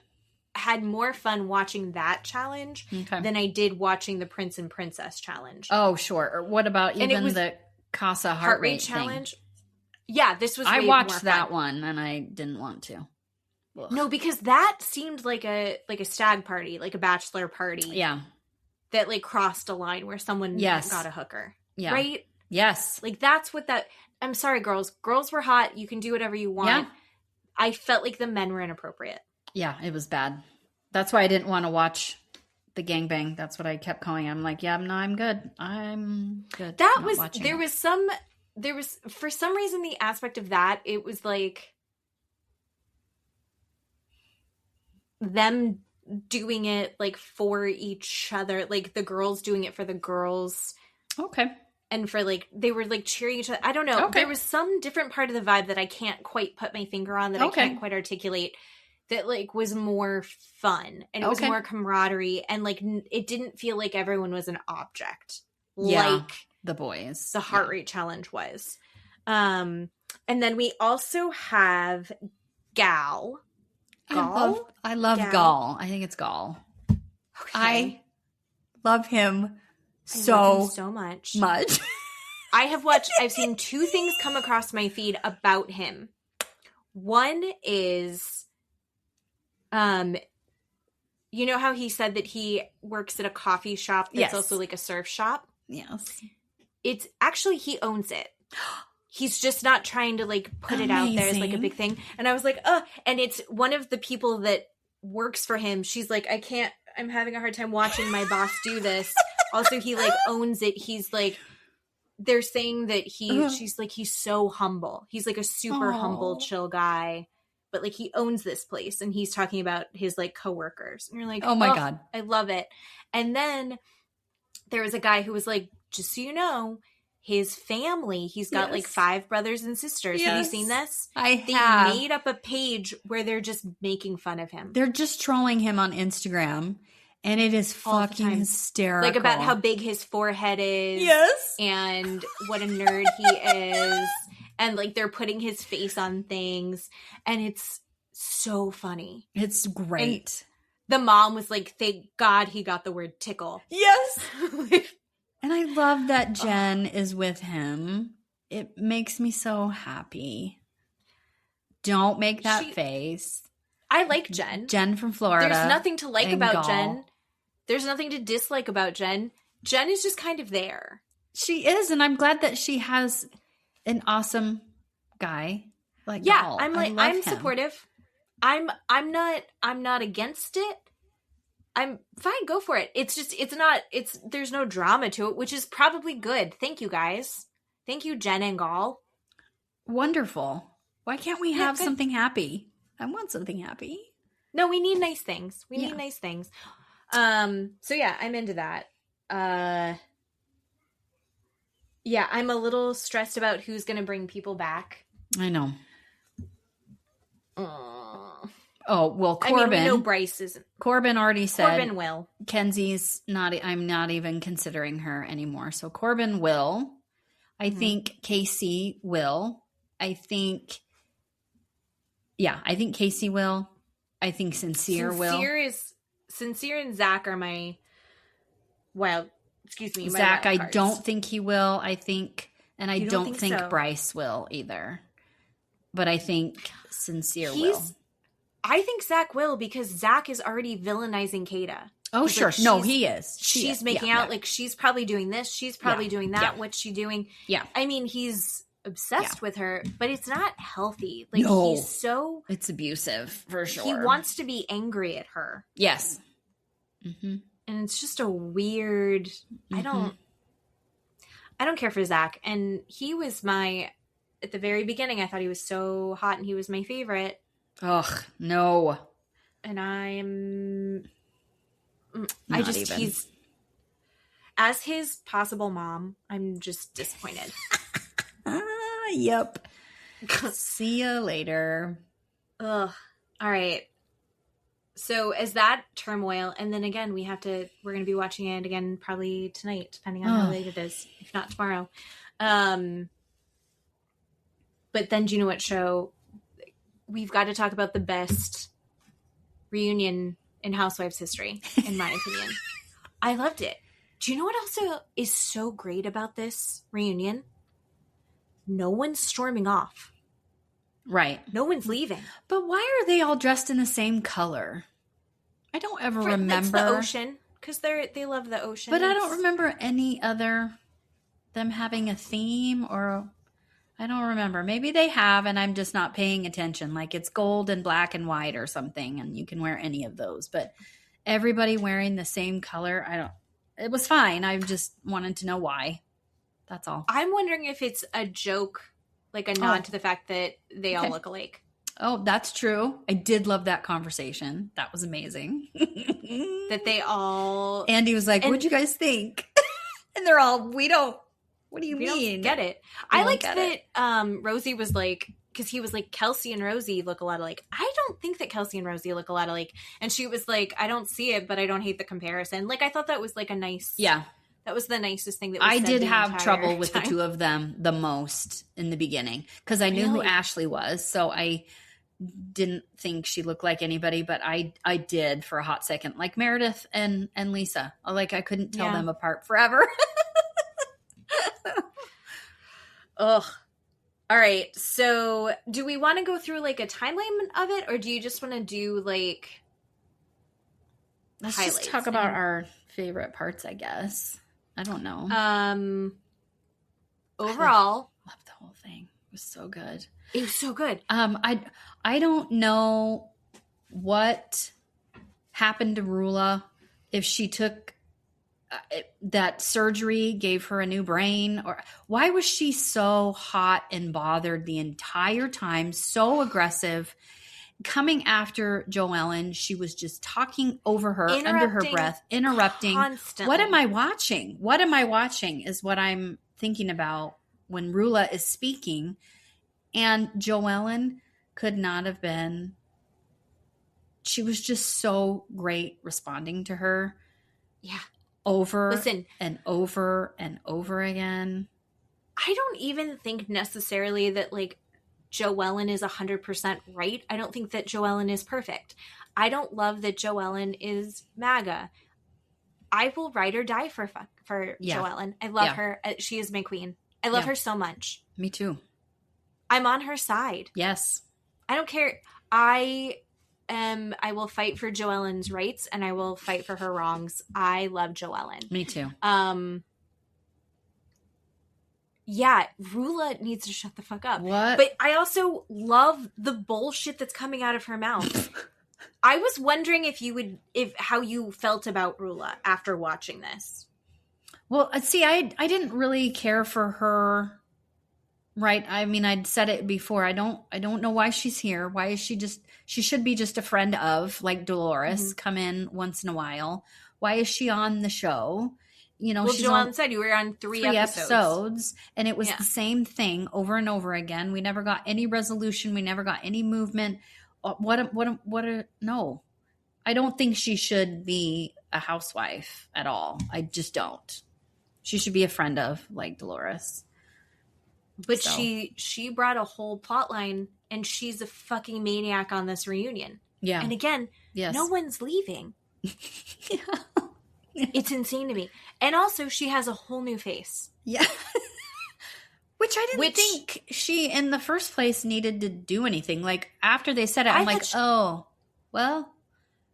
had more fun watching that challenge than I did watching the Prince and Princess challenge. Oh, sure. Or what about even the Casa heart rate challenge? Yeah, this was. I watched that one, and I didn't want to. Ugh. No, because that seemed like a stag party, like a bachelor party. Yeah, that like crossed a line where someone got a hooker. Yeah. Right? Yes. Like that's what that, I'm sorry, girls. Girls were hot. You can do whatever you want. Yeah. I felt like the men were inappropriate. Yeah, it was bad. That's why I didn't want to watch the gangbang. That's what I kept calling it. I'm like, yeah, no, I'm good. I'm good. That was, there was, for some reason, the aspect of that, it was like them doing it like for each other, like the girls doing it for the girls. Okay. And for like, they were like cheering each other. I don't know. Okay. There was some different part of the vibe that I can't quite put my finger on, that I can't quite articulate, that like was more fun, and it was more camaraderie, and like it didn't feel like everyone was an object like the boys, the heart rate challenge was. And then we also have Gal. I love Gal. I think it's Gal. Okay. I love him so much. I've seen two things come across my feed about him. One is, you know how he said that he works at a coffee shop that's also like a surf shop? Yes. It's actually, he owns it. He's just not trying to like put it out there as like a big thing. And I was like, and it's one of the people that works for him. She's like, I'm having a hard time watching my boss do this. Also, he like owns it. He's like, they're saying that she's like, he's so humble. He's like a super humble, chill guy. But like, he owns this place, and he's talking about his like coworkers. And you're like, oh my God, I love it. And then there was a guy who was like, just so you know, his family, he's got like 5 brothers and sisters. Have you seen this? They have made up a page where they're just making fun of him. They're just trolling him on Instagram, and it is fucking hysterical. Like about how big his forehead is. Yes. And what a nerd he is. And like they're putting his face on things, and it's so funny. It's great. And the mom was like, thank God he got the word tickle. Yes. And I love that Jen is with him. It makes me so happy. Don't make that face. I like Jen. Jen from Florida. There's nothing to like about Jen. There's nothing to dislike about Jen. Jen is just kind of there. She is, and I'm glad that she has an awesome guy like Gal. I'm supportive. I'm not against it. I'm fine, go for it. It's just there's no drama to it, which is probably good. Thank you guys. Thank you, Jen and Gal. Wonderful. Why can't we have something happy? I want something happy. No, we need nice things. We need nice things. So yeah, I'm into that. Yeah, I'm a little stressed about who's going to bring people back. I know. Oh, well, Corbin. I mean, we know Bryce isn't. Corbin already said. Corbin will. Kenzie's not, I'm not even considering her anymore. So Corbin will. I think Casey will. I think Casey will. I think Sincere will. Sincere and Zach are my, excuse me. Zach, I don't think he will. I don't think Bryce will either. But I think Sincere will. I think Zach will, because Zach is already villainizing Kata. Oh, he's sure. Like, no, he is. She's making out like she's probably doing this. She's probably doing that. What's she doing? Yeah. I mean, he's obsessed with her, but it's not healthy. Like, he's so... It's abusive, for sure. He wants to be angry at her. Yes. Mm-hmm. And it's just a weird... Mm-hmm. I don't care for Zach. And he was at the very beginning, I thought he was so hot, and he was my favorite. Ugh, no. And he's as his possible mom, I'm just disappointed. Yep. See you later. Ugh. All right. So as that turmoil, and then again, we're going to be watching it again probably tonight, depending on how late it is, if not tomorrow. But then, do you know what show? We've got to talk about the best reunion in Housewives history, in my opinion. I loved it. Do you know what also is so great about this reunion? No one's storming off. Right. No one's leaving. But why are they all dressed in the same color? I don't ever remember. It's the ocean. because they love the ocean. But I don't remember any other them having a theme, or I don't remember. Maybe they have, and I'm just not paying attention. Like it's gold and black and white or something, and you can wear any of those. But everybody wearing the same color, it was fine. I just wanted to know why. That's all. I'm wondering if it's a joke, like a nod to the fact that they all look alike. Oh, that's true. I did love that conversation. That was amazing. That they all... Andy was like, what'd you guys think? And they're all, what do you mean? Don't get it. I liked that Rosie was like, because he was like, Kelsey and Rosie look a lot alike. I don't think that Kelsey and Rosie look a lot alike. And she was like, I don't see it, but I don't hate the comparison. Like, I thought that was like a nice... Yeah. That was the nicest thing that was I said did the have entire trouble with time. the two of them the most in the beginning because I knew who Ashley was. So I didn't think she looked like anybody, but I did for a hot second. Like Meredith and Lisa. Like I couldn't tell them apart forever. Ugh. All right. So do we want to go through like a timeline of it, or do you just want to do like Let's highlights? just talk about our favorite parts, I guess. I don't know. Overall, I loved the whole thing. It was so good. It was so good. I don't know what happened to Rulla, if she took that surgery, gave her a new brain, or why was she so hot and bothered the entire time, so aggressive, coming after Joellen. She was just talking over her under her breath, interrupting. Constantly. What am I watching? What am I watching is what I'm thinking about when Rulla is speaking. And Joellen could not have been. She was just so great responding to her. Yeah. Over and over and over again. I don't even think necessarily that like Joellen is 100% right. I don't think that Joellen is perfect. I don't love that Joellen is MAGA. I will ride or die for Joellen. I love her. She is my queen. I love her so much. Me too. I'm on her side. Yes. I don't care. I will fight for Joellen's rights and I will fight for her wrongs. I love Joellen. Me too. Yeah, Rulla needs to shut the fuck up. What? But I also love the bullshit that's coming out of her mouth. I was wondering how you felt about Rulla after watching this. Well, see, I didn't really care for her. Right. I mean, I'd said it before. I don't know why she's here. Why is she should be just a friend of, like Dolores, come in once in a while. Why is she on the show? You know, she's Joellen said you were on three episodes. And it was the same thing over and over again. We never got any resolution. We never got any movement. No, I don't think she should be a housewife at all. I just don't. She should be a friend of, like Dolores. But so. she brought a whole plot line, and she's a fucking maniac on this reunion. Yeah. And again, no one's leaving. It's insane to me. And also, she has a whole new face. Yeah. Which I didn't think she, in the first place, needed to do anything. Like, after they said it, I'm like, well.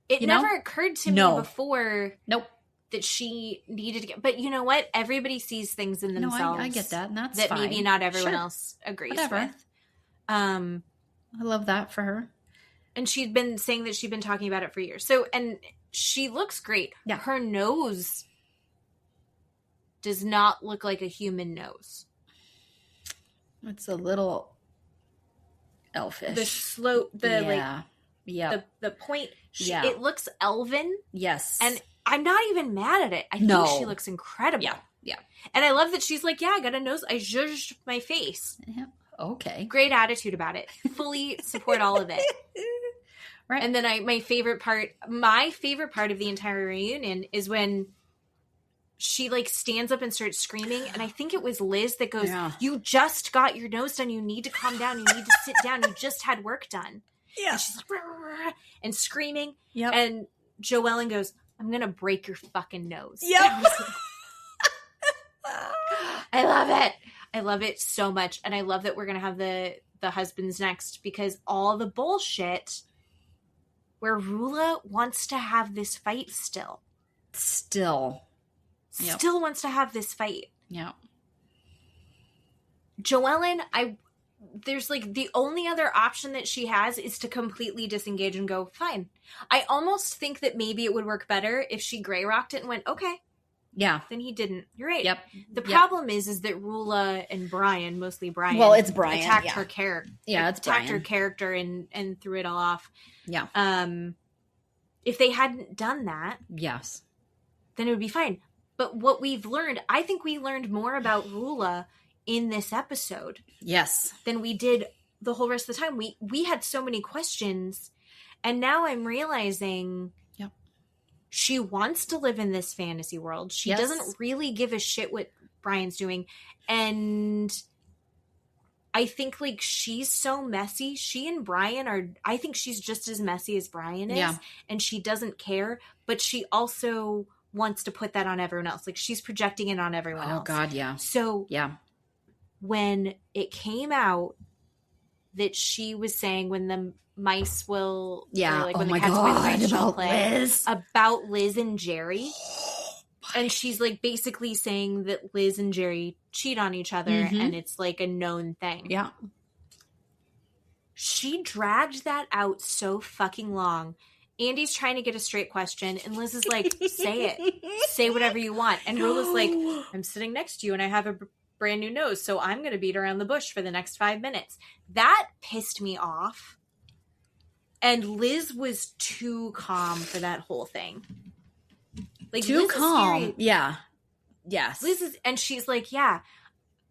It never occurred to me before. Nope. That she needed to get, but you know what? Everybody sees things in themselves. No, I get that, and that's that fine. Maybe not everyone else agrees with. I love that for her. And she'd been saying that she'd been talking about it for years. So, and she looks great. Yeah. Her nose does not look like a human nose. It's a little elfish. The slope, the point. It looks elven. Yes, and I'm not even mad at it. I think she looks incredible. Yeah. And I love that she's like, I got a nose. I zhuzhed my face. Yeah. Okay. Great attitude about it. Fully support all of it. Right. And then my favorite part of the entire reunion is when she like stands up and starts screaming. And I think it was Liz that goes, you just got your nose done. You need to calm down. You need to sit down. You just had work done. Yeah. And she's like, rah, rah, rah, and screaming. Yep. And Joellen goes, I'm going to break your fucking nose. Yep. I love it. I love it so much. And I love that we're going to have the husbands next, because all the bullshit where Rulla wants to have this fight still. Still wants to have this fight. Yeah. Joellen, there's like the only other option that she has is to completely disengage and go, fine. I almost think that maybe it would work better if she gray rocked it and went, okay. Yeah. Then he didn't. You're right. Yep. The problem is that Rulla and Brian, mostly Brian. Well, it's Brian. Attacked her character. Yeah, it's attacked Brian. her character and threw it all off. Yeah. If they hadn't done that, yes, then it would be fine. But what we've learned, I think we learned more about Rulla in this episode. Yes. Than we did the whole rest of the time. We had so many questions, and now I'm realizing she wants to live in this fantasy world. She doesn't really give a shit what Brian's doing. And I think like she's so messy. She and Brian are, I think she's just as messy as Brian is. Yeah. And she doesn't care, but she also wants to put that on everyone else. Like she's projecting it on everyone else. Oh God, yeah. So when it came out that she was saying when the mice will, when the cats will mice shall play, about Liz and Jerry. And she's like basically saying that Liz and Jerry cheat on each other and it's like a known thing. Yeah. She dragged that out so fucking long. Andy's trying to get a straight question and Liz is like, say it. Say whatever you want. And Rulla's like, I'm sitting next to you and I have a brand new nose, so I'm going to beat around the bush for the next 5 minutes. That pissed me off. And Liz was too calm for that whole thing. Like too Liz calm. Yeah. Yes. Liz is, and she's like, yeah,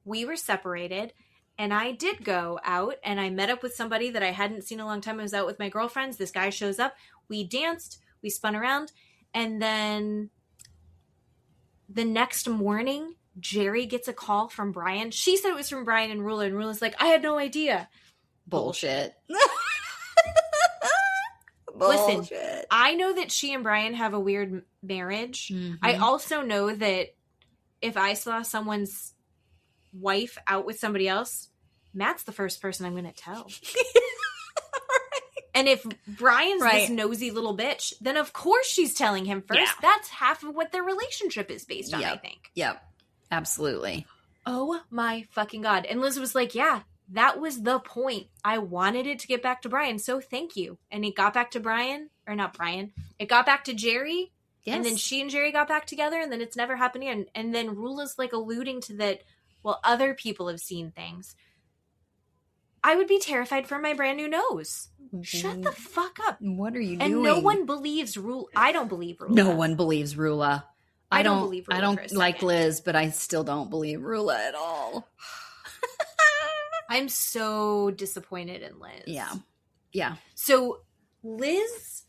we were separated and I did go out and I met up with somebody that I hadn't seen a long time. I was out with my girlfriends. This guy shows up. We danced. We spun around. And then the next morning, Jerry gets a call from Brian. She said it was from Brian and Rulla's like, I had no idea. Bullshit. Listen, I know that she and Brian have a weird marriage. I also know that if I saw someone's wife out with somebody else, Matt's the first person I'm going to tell. And if Brian's this nosy little bitch, then of course she's telling him first. Yeah. That's half of what their relationship is based on, I think. Yep. Absolutely. Oh my fucking God. And Liz was like, yeah, that was the point. I wanted it to get back to Brian, so thank you. And it got back to Brian, or not Brian. It got back to Jerry. Yes. And then she and Jerry got back together, and then it's never happened again. And then Rulla's like alluding to that, well, other people have seen things. I would be terrified for my brand new nose. Shut the fuck up. What are you doing? And no one believes Rulla. I don't believe Rulla. No one believes Rulla. I don't believe Rulla. I don't like second. Liz, but I still don't believe Rulla at all. I'm so disappointed in Liz. Yeah. Yeah. So Liz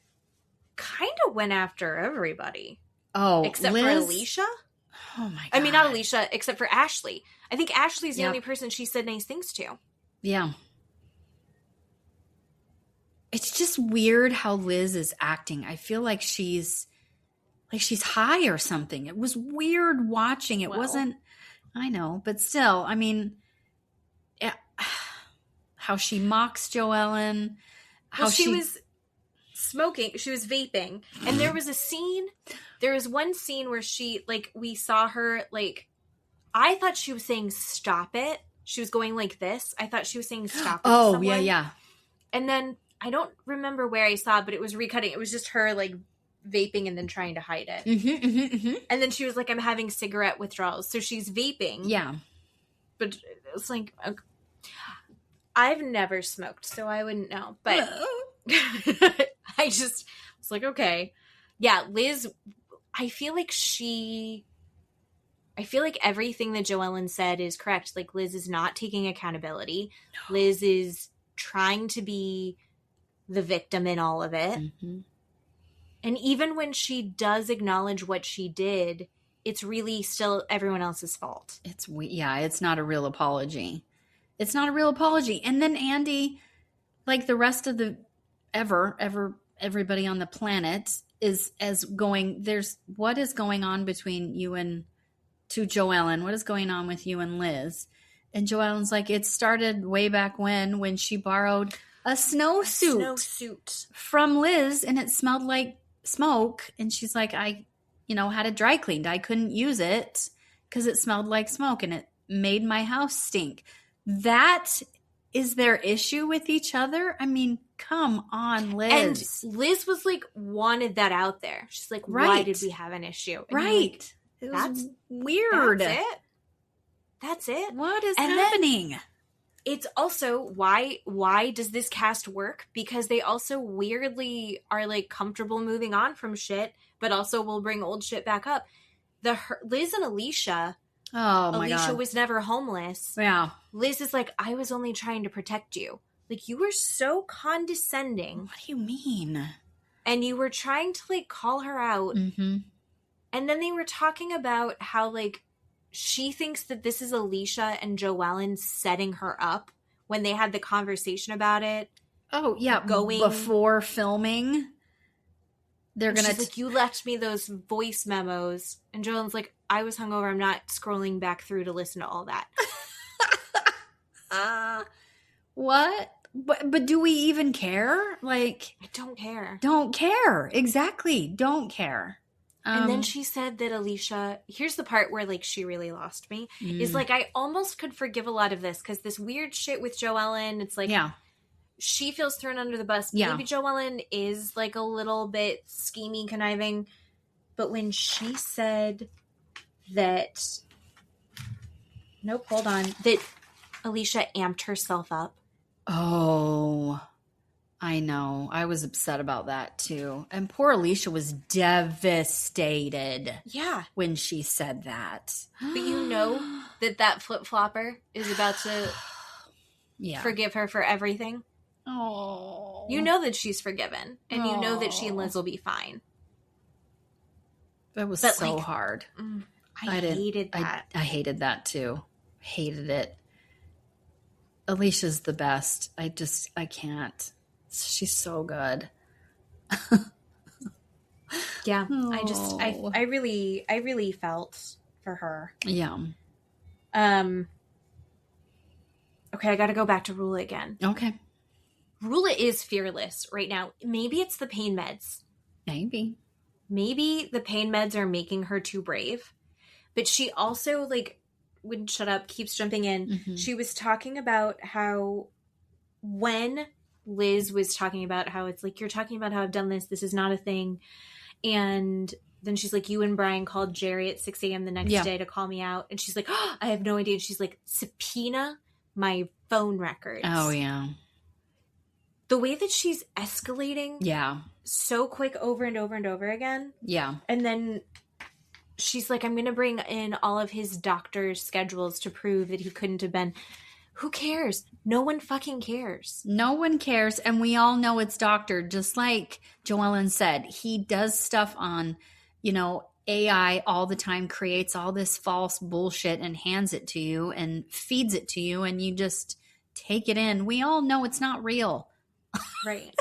kind of went after everybody. Oh, except for Alicia. Oh my God. I mean, not Alicia, except for Ashley. I think Ashley's the only person she said nice things to. Yeah. It's just weird how Liz is acting. I feel like she's high or something. It was weird watching. It wasn't, I know, but still, I mean, how she mocks Joellen. How she was smoking. She was vaping. And there was one scene where we saw her, I thought she was saying stop it. She was going like this. I thought she was saying stop it. Oh, yeah. And then I don't remember where I saw it, but it was recutting. It was just her vaping and then trying to hide it. And then she was like, I'm having cigarette withdrawals. So she's vaping. Yeah. But it's like, okay. I've never smoked, so I wouldn't know. But I just was like, okay. Yeah, Liz, I feel like everything that Joellen said is correct. Like, Liz is not taking accountability. No. Liz is trying to be the victim in all of it. Mm-hmm. And even when she does acknowledge what she did, it's really still everyone else's fault. It's not a real apology. It's not a real apology. And then Andy, like the rest of the everybody on the planet is what is going on between you and to Joellen? What is going on with you and Liz? And Joellen's like, it started way back when she borrowed a snowsuit from Liz and it smelled like smoke. And she's like, I had it dry cleaned. I couldn't use it because it smelled like smoke and it made my house stink. That is their issue with each other? I mean, come on, Liz. And Liz was like, wanted that out there. She's like, why did we have an issue? And right. Like, that's weird. That's it. What is happening? It's also why does this cast work? Because they also weirdly are like comfortable moving on from shit, but also will bring old shit back up. Liz and Alicia. Oh my God. Alicia was never homeless. Yeah. Liz is like, I was only trying to protect you. Like, you were so condescending. What do you mean? And you were trying to like call her out. Mm-hmm. And then they were talking about how like she thinks that this is Alicia and Joellen setting her up when they had the conversation about it. Oh, yeah. Going before filming. They're going to like, you left me those voice memos. And Joellen's like, I was hungover. I'm not scrolling back through to listen to all that. What? But do we even care? Like, I don't care. Don't care. Exactly. Don't care. And then she said that Alicia, here's the part where like she really lost me, is like I almost could forgive a lot of this because this weird shit with Joellen, it's like she feels thrown under the bus. Yeah. Maybe Joellen is like a little bit scheming, conniving, but when she said that, nope, hold on, that Alicia amped herself up. Oh, I know. I was upset about that too. And poor Alicia was devastated. Yeah. When she said that. But you know that flip-flopper is about to forgive her for everything. Oh. You know that she's forgiven. And you know that she and Liz will be fine. That was so hard. I hated that. I hated that too. Hated it. Alicia's the best. I can't. She's so good. Yeah. Oh. I really felt for her. Yeah. Okay, I got to go back to Rulla again. Okay. Rulla is fearless right now. Maybe it's the pain meds. Maybe the pain meds are making her too brave. But she also like wouldn't shut up, keeps jumping in. Mm-hmm. She was talking about how when Liz was talking about how it's like, you're talking about how I've done this is not a thing. And then she's like, you and Brian called Jerry at 6 a.m. the next day to call me out. And she's like, oh, I have no idea. And she's like, subpoena my phone records. Oh, yeah. The way that she's escalating. Yeah. So quick over and over and over again. Yeah. And then she's like, I'm going to bring in all of his doctor's schedules to prove that he couldn't have been. Who cares? No one fucking cares. No one cares. And we all know it's doctored. Just like Joellen said, he does stuff on, AI all the time, creates all this false bullshit and hands it to you and feeds it to you. And you just take it in. We all know it's not real. Right.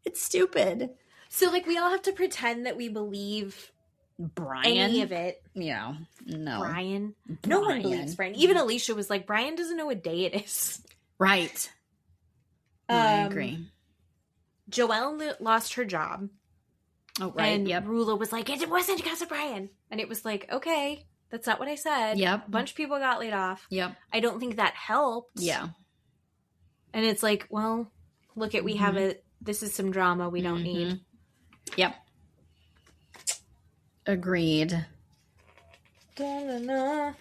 It's stupid. So like we all have to pretend that we believe Brian, any of it. Yeah. No. Brian. No one believes Brian. Even Alicia was like, Brian doesn't know what day it is. Right. I agree. Joelle lost her job. Oh, right. And Rulla was like, it wasn't because of Brian. And it was like, okay, that's not what I said. Yep. A bunch of people got laid off. Yep. I don't think that helped. Yeah. And it's like, well, look at, we have it. This is some drama we don't need. Yep. Agreed. Da-da-da.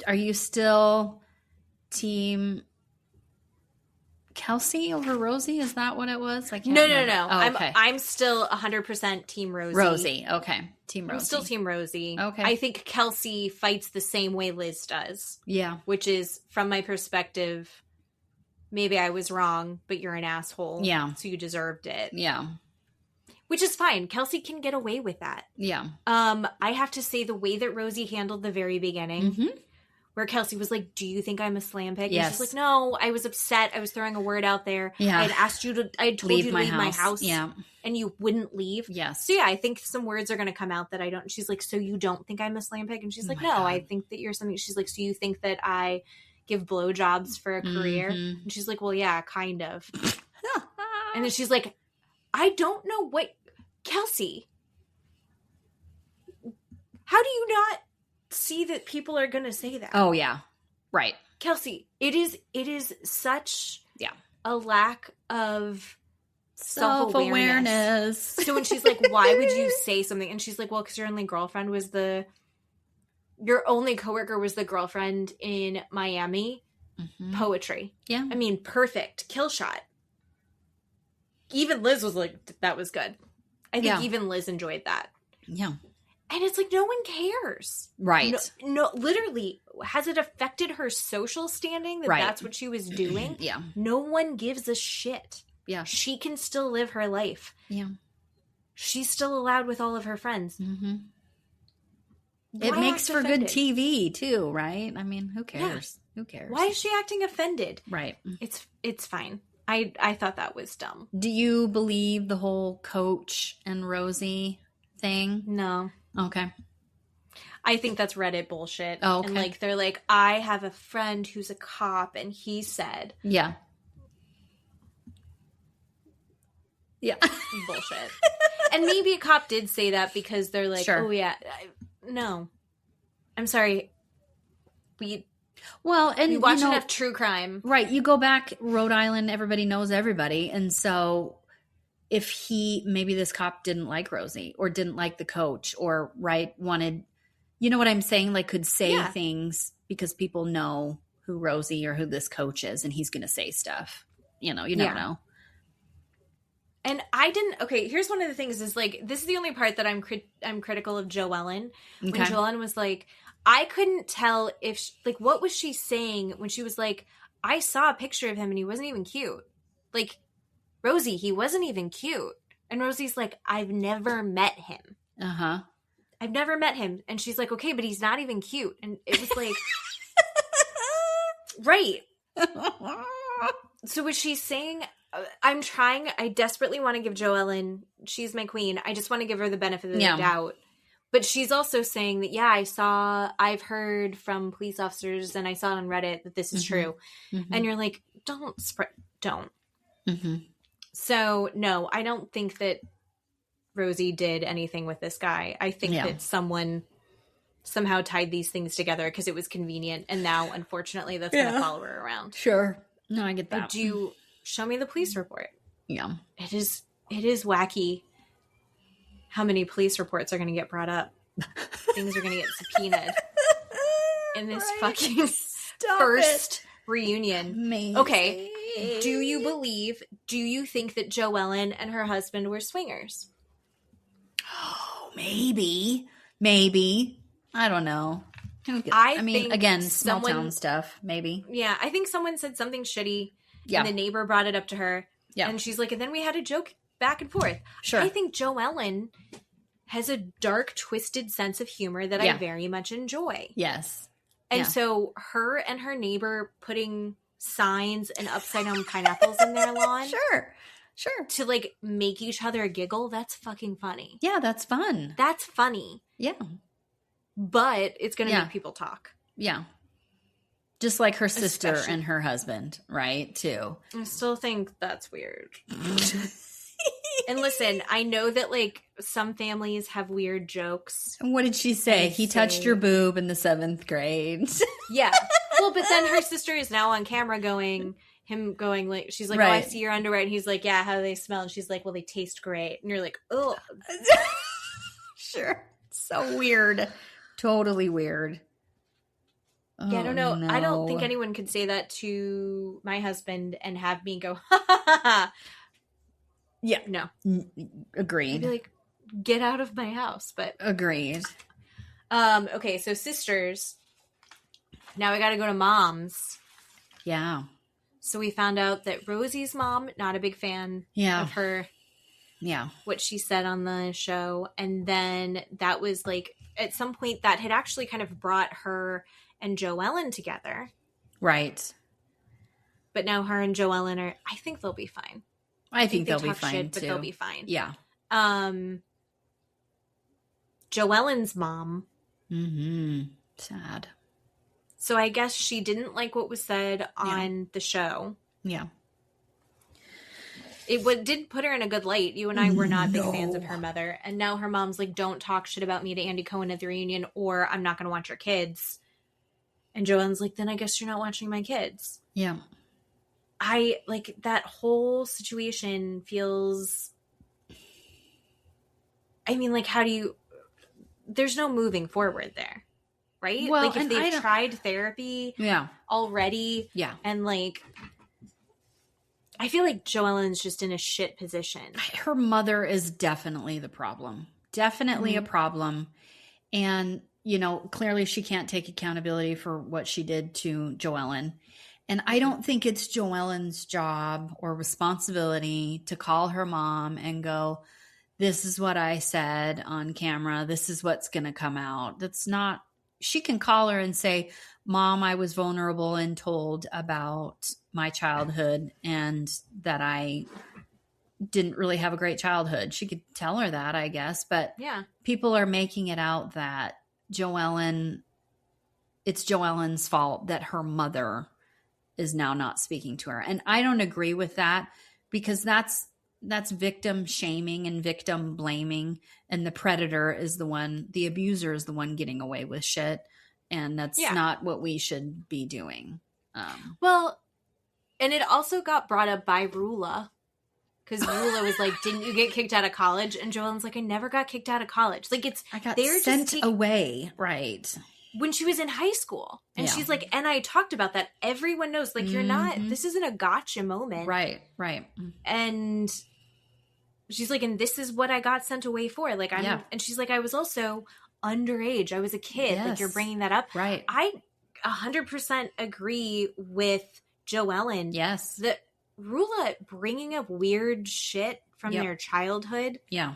Are you still team Kelsey over Rosie? Is that what it was? I can't remember. No. Oh, okay. I'm still 100% team Rosie. Rosie. Okay. Team Rosie. I'm still team Rosie. Okay. I think Kelsey fights the same way Liz does. Yeah. Which is, from my perspective, maybe I was wrong, but you're an asshole. Yeah. So you deserved it. Yeah. Which is fine. Kelsey can get away with that. Yeah. I have to say the way that Rosie handled the very beginning, where Kelsey was like, do you think I'm a slam pig? Yes. And she's like, no, I was upset. I was throwing a word out there. Yeah. I had told you to leave my house. Yeah. And you wouldn't leave. Yes. So yeah, I think some words are going to come out that I don't. She's like, so you don't think I'm a slam pig? And she's like, no, God. I think that you're something. She's like, so you think that I give blowjobs for a career? And she's like, well, yeah, kind of. And then she's like, I don't know what, Kelsey, How do you not see that people are going to say that? Oh, yeah. Right. Kelsey, it is such Yeah. a lack of self-awareness. So when she's like, why would you say something? And she's like, well, because your only coworker was the girlfriend in Miami. Mm-hmm. Poetry. Yeah. I mean, perfect. Kill shot. Even Liz was like, that was good. I think even Liz enjoyed that. Yeah. And it's like, no one cares. Right. No, literally, has it affected her social standing that that's what she was doing? Yeah. No one gives a shit. Yeah. She can still live her life. Yeah. She's still allowed with all of her friends. Mm-hmm. It makes for good TV, too, right? I mean, who cares? Yeah. Who cares? Why is she acting offended? Right. It's fine. I thought that was dumb. Do you believe the whole Coach and Rosie thing? No. Okay. I think that's Reddit bullshit. Oh, okay. And like they're like, I have a friend who's a cop and he said. Yeah. Yeah. Bullshit. And maybe a cop did say that because they're like, sure. Oh yeah. No. I'm sorry. We watch enough true crime. Right. You go back, Rhode Island, everybody knows everybody. And so if maybe this cop didn't like Rosie or didn't like the Coach or wanted, you know what I'm saying? Like could say things because people know who Rosie or who this Coach is and he's going to say stuff. You know, you never know. And here's one of the things is like, this is the only part that I'm critical of Joellen. When Joellen was like, I couldn't tell if, what was she saying when she was like, I saw a picture of him and he wasn't even cute. Like, Rosie, he wasn't even cute. And Rosie's like, I've never met him. Uh-huh. I've never met him. And she's like, okay, but he's not even cute. And it was like, right. So was she saying, I desperately want to give Joellen, she's my queen. I just want to give her the benefit of the doubt. But she's also saying that, I've heard from police officers and I saw it on Reddit that this is true. Mm-hmm. And you're like, don't. Mm-hmm. So, no, I don't think that Rosie did anything with this guy. I think that someone somehow tied these things together because it was convenient. And now, unfortunately, that's going to follow her around. Sure. No, I get that. But show me the police report. Yeah. It is wacky how many police reports are going to get brought up. Things are going to get subpoenaed in this fucking first reunion. Amazing. Okay. Do you think that Joellen and her husband were swingers? Oh, maybe. I don't know. I mean, again, small town stuff, maybe. Yeah, I think someone said something shitty. Yeah. And the neighbor brought it up to her. Yeah. And she's like, and then we had a joke back and forth. Sure. I think Joellen has a dark, twisted sense of humor that I very much enjoy. Yes. And so her and her neighbor putting signs and upside down pineapples in their lawn. Sure. To make each other giggle. That's fucking funny. Yeah, that's fun. That's funny. Yeah. But it's going to make people talk. Yeah. Just like her sister and her husband, right? Too. I still think that's weird. And listen, I know that some families have weird jokes. What did she say? He touched your boob in the 7th grade. Yeah. Well, but then her sister is now on camera she's like, right. Oh, I see your underwear. And he's like, yeah, how do they smell? And she's like, well, they taste great. And you're like, oh. Sure. So weird. Totally weird. Yeah, I don't know. No. I don't think anyone could say that to my husband and have me go, ha ha ha ha. Yeah. No. Agreed. I'd be like, get out of my house. But agreed. Okay, so sisters. Now I got to go to moms. Yeah. So we found out that Rosie's mom, not a big fan of her. Yeah. What she said on the show. And then that was at some point that had actually kind of brought her and Joellen together. Right. But now her and Joellen I think they'll be fine. I think they'll be fine, but they'll be fine. Yeah. Joellen's mom. Mm-hmm. Sad. So I guess she didn't like what was said on the show. Yeah. It did put her in a good light. You and I were not big fans of her mother. And now her mom's like, don't talk shit about me to Andy Cohen at the reunion or I'm not going to watch your kids. And Joellen's like, then I guess you're not watching my kids. Yeah. I like that whole situation feels, I mean, like, how do you, there's no moving forward there. Right? Well, like if they've tried therapy already. Yeah. And like, I feel like Joellen's just in a shit position. Her mother is definitely the problem. Definitely a problem. And, you know, clearly she can't take accountability for what she did to Joellen. And I don't think it's Joellen's job or responsibility to call her mom and go, this is what I said on camera. This is what's going to come out. That's not, she can call her and say, Mom, I was vulnerable and told about my childhood and that I didn't really have a great childhood. She could tell her that, I guess. But people are making it out that it's Joellen's fault that her mother is now not speaking to her. And I don't agree with that because that's victim shaming and victim blaming. And the predator is the abuser is the one getting away with shit. And that's not what we should be doing. Well, and it also got brought up by Rulla. Because Rulla was like, didn't you get kicked out of college? And Joellen's like, I never got kicked out of college. Like, I got sent away. Right. When she was in high school. And she's like, and I talked about that. Everyone knows, like, you're not, this isn't a gotcha moment. Right. And she's like, and this is what I got sent away for. Like, and she's like, I was also underage. I was a kid. Yes. Like, you're bringing that up. Right. I 100% agree with Joellen. Yes. That Rulla bringing up weird shit from their childhood. Yeah.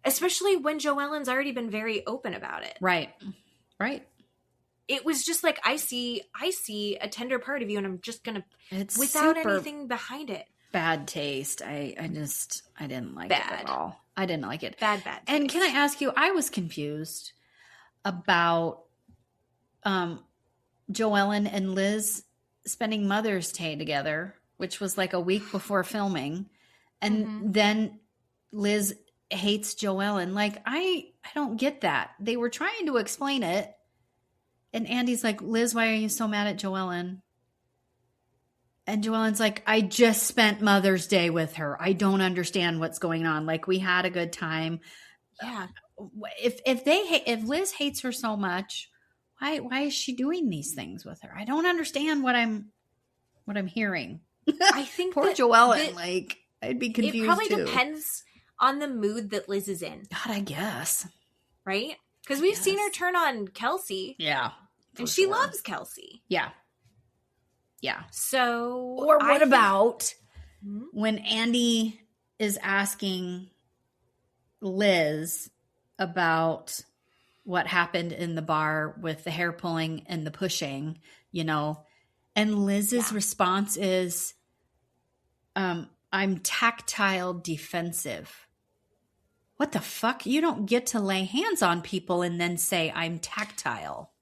Especially when Joellen's already been very open about it. Right. It was just like, I see a tender part of you and I'm just going to, without anything behind it. Bad taste. I didn't like it at all. I didn't like it. Bad taste. And can I ask you, I was confused about Joellen and Liz spending Mother's Day together, which was like a week before filming. And then Liz hates Joellen. Like, I don't get that. They were trying to explain it. And Andy's like, Liz, why are you so mad at Joellen? And Joellen's like, I just spent Mother's Day with her. I don't understand what's going on. Like, we had a good time. Yeah. If Liz hates her so much, why is she doing these things with her? I don't understand what I'm hearing. I think poor Joellen. Like, I'd be confused. It probably too. depends on the mood that Liz is in. God, I guess. Right? Because we've seen her turn on Kelsey. Yeah. And she loves Kelsey. Yeah. Yeah. So. Or what about when Andy is asking Liz about what happened in the bar with the hair pulling and the pushing, you know, and Liz's response is, I'm tactile defensive. What the fuck? You don't get to lay hands on people and then say I'm tactile.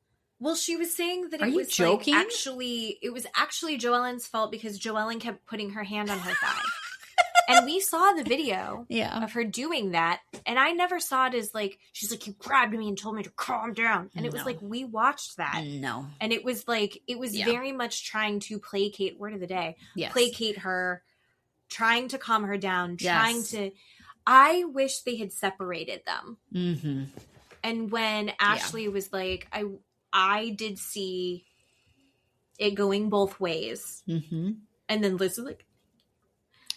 Well, she was saying that it was joking? Like it was actually Joellen's fault because Joellen kept putting her hand on her thigh. And we saw the video of her doing that. And I never saw it as like, she's like, you grabbed me and told me to calm down. And it was like, we watched that. No. And it was like, it was very much trying to placate, word of the day, placate her, trying to calm her down, trying to, I wish they had separated them. Mm-hmm. And when Ashley was like, I did see it going both ways. Mm-hmm. And then Liz was like,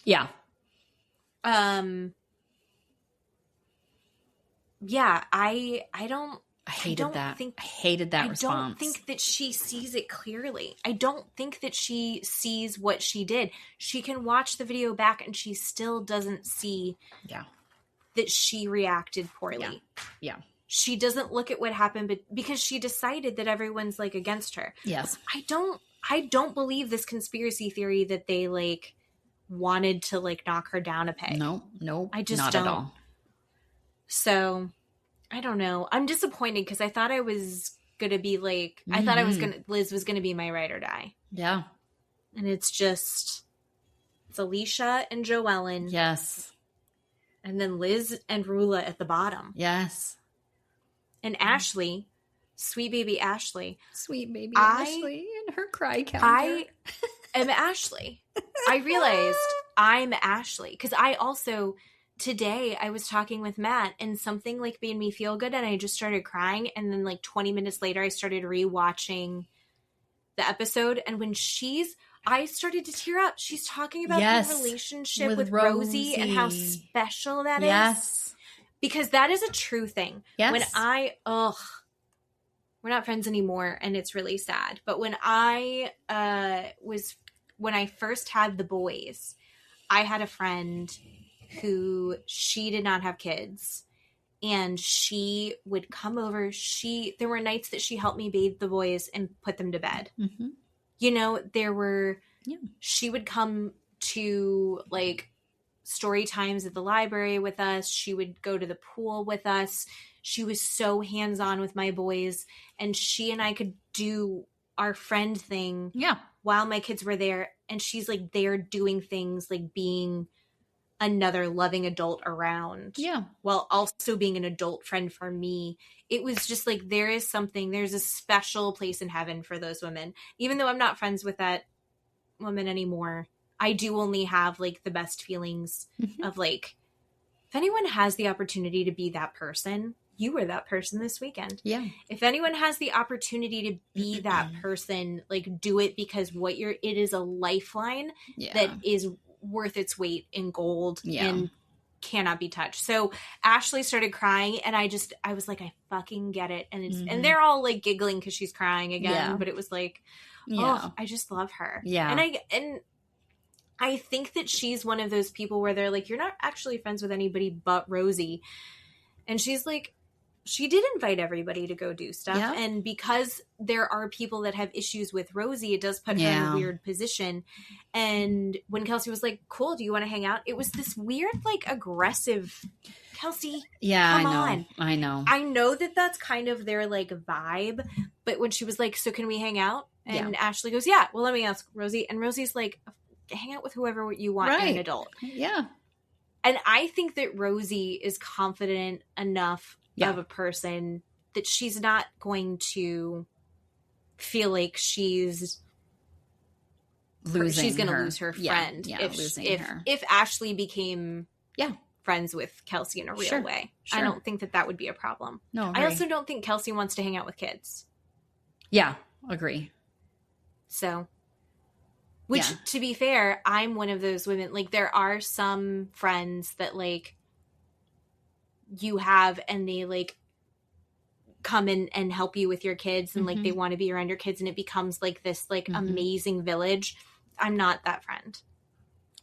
yeah. Yeah, I hated that response. I don't think that she sees it clearly. I don't think that she sees what she did. She can watch the video back and she still doesn't see that she reacted poorly. Yeah. She doesn't look at what happened, but because she decided that everyone's like against her. Yes. I don't believe this conspiracy theory that they like wanted to like knock her down a peg. No, I just not don't. At all. So I don't know. I'm disappointed because I thought I was going to be like, I thought Liz was going to be my ride or die. Yeah. And it's just, It's Alicia and Joellen. Yes. And then Liz and Rulla at the bottom. Yes. And Ashley, sweet baby Ashley. Sweet baby Ashley and her cry counter. I am Ashley. I realized I'm Ashley. Because I also, today, I was talking with Matt and something like made me feel good and I just started crying. And then like 20 minutes later, I started rewatching the episode. And when I started to tear up. She's talking about her relationship with Rosie and how special that is. Yes. Because that is a true thing. Yes. When we're not friends anymore and it's really sad. But when I first had the boys, I had a friend who she did not have kids. And she would come over. There were nights that she helped me bathe the boys and put them to bed. Mm-hmm. You know, she would come to like story times at the library with us. She would go to the pool with us. She was so hands-on with my boys, and she and I could do our friend thing while my kids were there. And she's like there doing things like being another loving adult around. Yeah. While also being an adult friend for me. It was just like, there's a special place in heaven for those women. Even though I'm not friends with that woman anymore, I do only have like the best feelings of like, if anyone has the opportunity to be that person, you were that person this weekend. Yeah. If anyone has the opportunity to be that person, like do it, because it is a lifeline that is worth its weight in gold and cannot be touched. So Ashley started crying and I was like, I fucking get it. And and they're all like giggling because she's crying again, but it was like, I just love her. Yeah. And I think that she's one of those people where they're like, you're not actually friends with anybody but Rosie. And she's like, she did invite everybody to go do stuff. Yeah. And because there are people that have issues with Rosie, it does put her in a weird position. And when Kelsey was like, cool, do you want to hang out? It was this weird, like, aggressive, Kelsey, come on. I know. I know that that's kind of their, like, vibe. But when she was like, so can we hang out? And Ashley goes, yeah, well, let me ask Rosie. And Rosie's like, hang out with whoever you want. You're an adult. Yeah. And I think that Rosie is confident enough of a person that she's not going to feel like she's going to lose her friend if Ashley became friends with Kelsey in a real way. Sure. I don't think that would be a problem. No, I also don't think Kelsey wants to hang out with kids. Yeah, agree. So, to be fair, I'm one of those women. Like, there are some friends that like you have and they like come in and help you with your kids and like they want to be around your kids and it becomes like this like amazing village. I'm not that friend.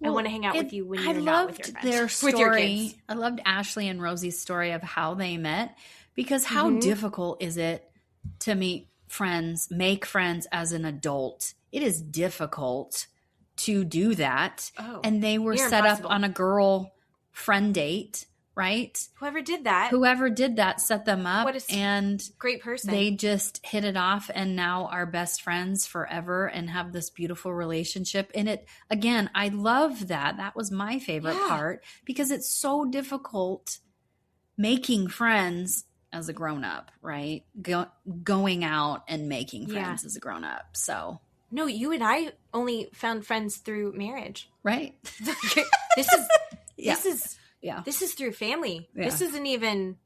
I want to hang out with you when you're not with your friends. Their story. With your kids. I loved Ashley and Rosie's story of how they met, because how difficult is it to make friends as an adult? It is difficult to do that. Oh, and they were set up on a girl friend date. Right? Whoever did that set them up. What a and great person. They just hit it off and now are best friends forever and have this beautiful relationship. And it, again, I love that. That was my favorite part, because it's so difficult making friends as a grown-up, right? Going out and making friends as a grown-up. So. No, you and I only found friends through marriage. Right. This is through family. Yeah. This isn't even,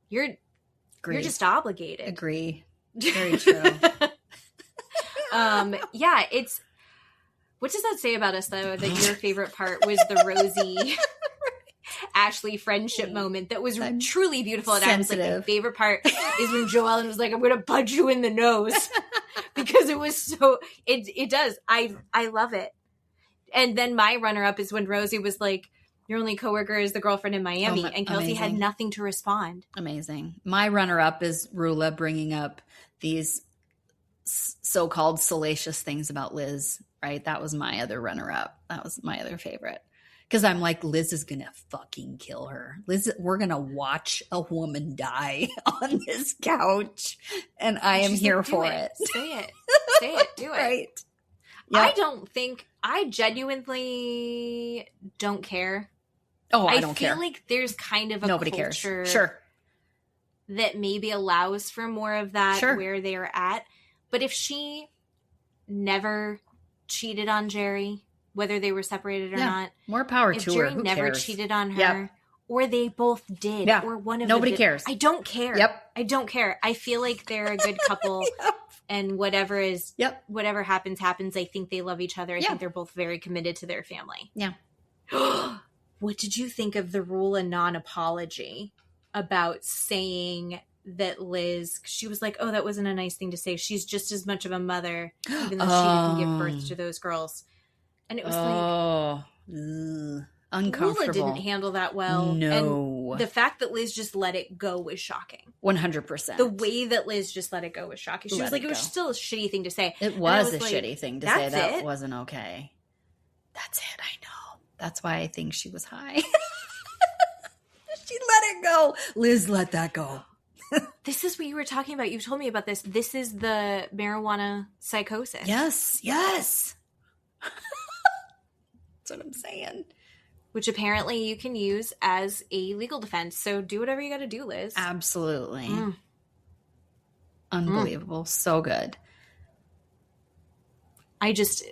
you're just obligated. Agree. Very true. It's, what does that say about us though, that your favorite part was the Rosie Ashley friendship moment that was truly beautiful. And I was like, my favorite part is when Joellen was like, I'm going to punch you in the nose, because it was so, it does. I love it. And then my runner up is when Rosie was like, your only coworker is the girlfriend in Miami. And Kelsey had nothing to respond. Amazing. My runner-up is Rulla bringing up these so-called salacious things about Liz, right? That was my other runner-up. That was my other favorite. Because I'm like, Liz is going to fucking kill her. Liz, we're going to watch a woman die on this couch. And I am here for it. Say it. Say it. Do it. Right. Yep. I genuinely don't care. Oh, I don't care. I feel like there's kind of a Nobody culture cares. Sure. that maybe allows for more of that Sure. where they are at. But if she never cheated on Jerry, whether they were separated or not, more power if to Jerry her. Who never cares? cheated on her, or they both did, or one of Nobody them cares. I don't care. Yep. I don't care. I feel like they're a good couple. And whatever happens. I think they love each other. I think they're both very committed to their family. Yeah. What did you think of the Rulla non-apology about saying that Liz, she was like, oh, that wasn't a nice thing to say. She's just as much of a mother, even though she didn't give birth to those girls. And it was uncomfortable. Rulla didn't handle that well. No. And the fact that Liz just let it go was shocking. 100%. The way that Liz just let it go was shocking. She was like, it was still a shitty thing to say. It was a shitty thing to say. That wasn't okay. That's it. I know. That's why I think she was high. She let it go. Liz let that go. This is what you were talking about. You told me about this. This is the marijuana psychosis. Yes. That's what I'm saying. Which apparently you can use as a legal defense. So do whatever you got to do, Liz. Absolutely. Unbelievable. So good. I just,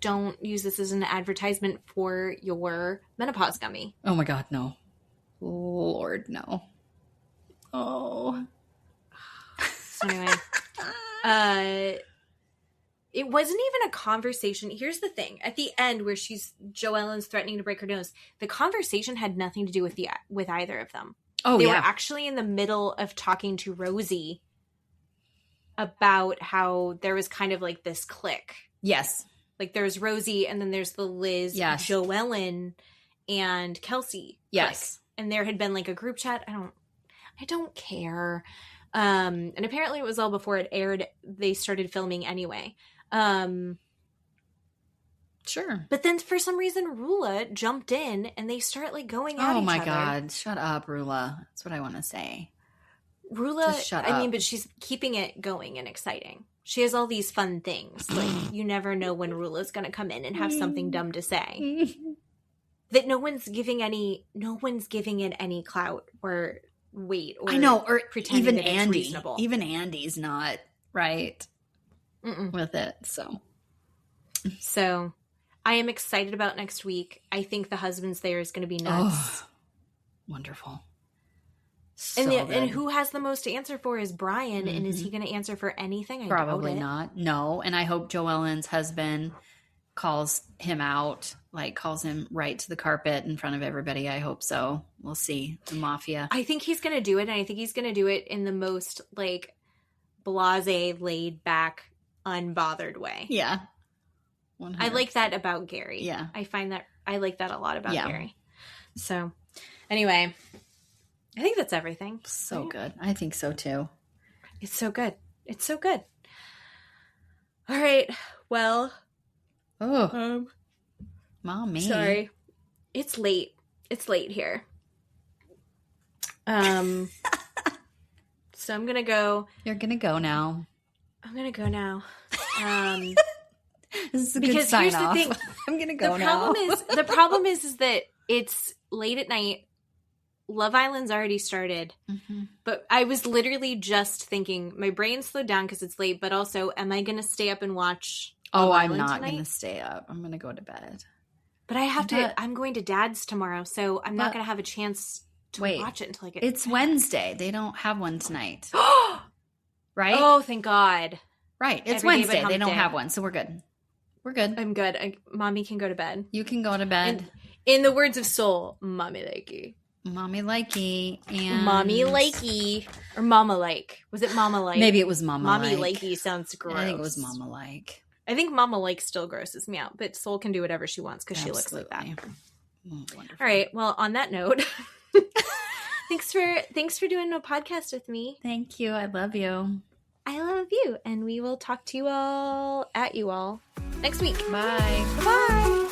don't use this as an advertisement for your menopause gummy. Oh my God, no. Lord, no. Oh. So anyway, it wasn't even a conversation. Here's the thing. At the end where Joellen's threatening to break her nose, the conversation had nothing to do with either of them. Oh, they were actually in the middle of talking to Rosie about how there was kind of like this clique. Yes. Like there's Rosie and then there's the Liz, Joellen, and Kelsey. Yes. Clique. And there had been like a group chat. I don't care. And apparently it was all before it aired. They started filming anyway. Sure. But then for some reason Rulla jumped in and they start going at each other. Oh my God. Shut up, Rulla. That's what I want to say. Rulla, just shut up. but she's keeping it going and exciting. She has all these fun things. You never know when Rulla's going to come in and have something dumb to say. That no one's giving it any clout or weight or I know, or pretending even that Andy. It's reasonable. Even Andy's not right with it. So I am excited about next week. I think the husband's there is going to be nuts. Oh, wonderful. So and who has the most to answer for is Brian. And is he going to answer for anything? Probably not. No. And I hope Joellen's husband calls him out, calls him right to the carpet in front of everybody. I hope so. We'll see. The mafia. I think he's going to do it. And I think he's going to do it in the most blasé, laid back, unbothered way. Yeah. 100%. I like that about Gary. Yeah. I like that a lot about Gary. So anyway, I think that's everything. So good. I think so too. It's so good. It's so good. All right. Well, Mommy. Sorry. It's late. It's late here. So I'm going to go. You're going to go now. I'm going to go now. This is a good sign off. Here's the thing. I'm going to go now. The problem is that it's late at night. Love Island's already started. Mm-hmm. But I was literally just thinking, my brain slowed down because it's late, but also, am I going to stay up and watch Love I'm Island not tonight? going to stay up. I'm going to go to bed. But I have to, I'm going to Dad's tomorrow, so I'm not going to have a chance to watch it until I get It's Wednesday. They don't have one tonight. Right? Oh, thank God. Right. It's Every day Wednesday. but They don't hump day. have one, so we're good. We're good. I'm good. Mommy can go to bed. You can go to bed. And in the words of Soul, Mommy likey. Mommy likey. And Mommy likey. Or Mama like. Was it Mama like? Maybe it was Mama Mommy like. likey sounds gross. I think it was Mama like. I think Mama like still grosses me out, but Soul can do whatever she wants because she looks like that. Oh, wonderful. All right. Well, on that note, thanks for doing a podcast with me. Thank you. I love you. I love you. And we will talk to you all next week. Bye. Bye.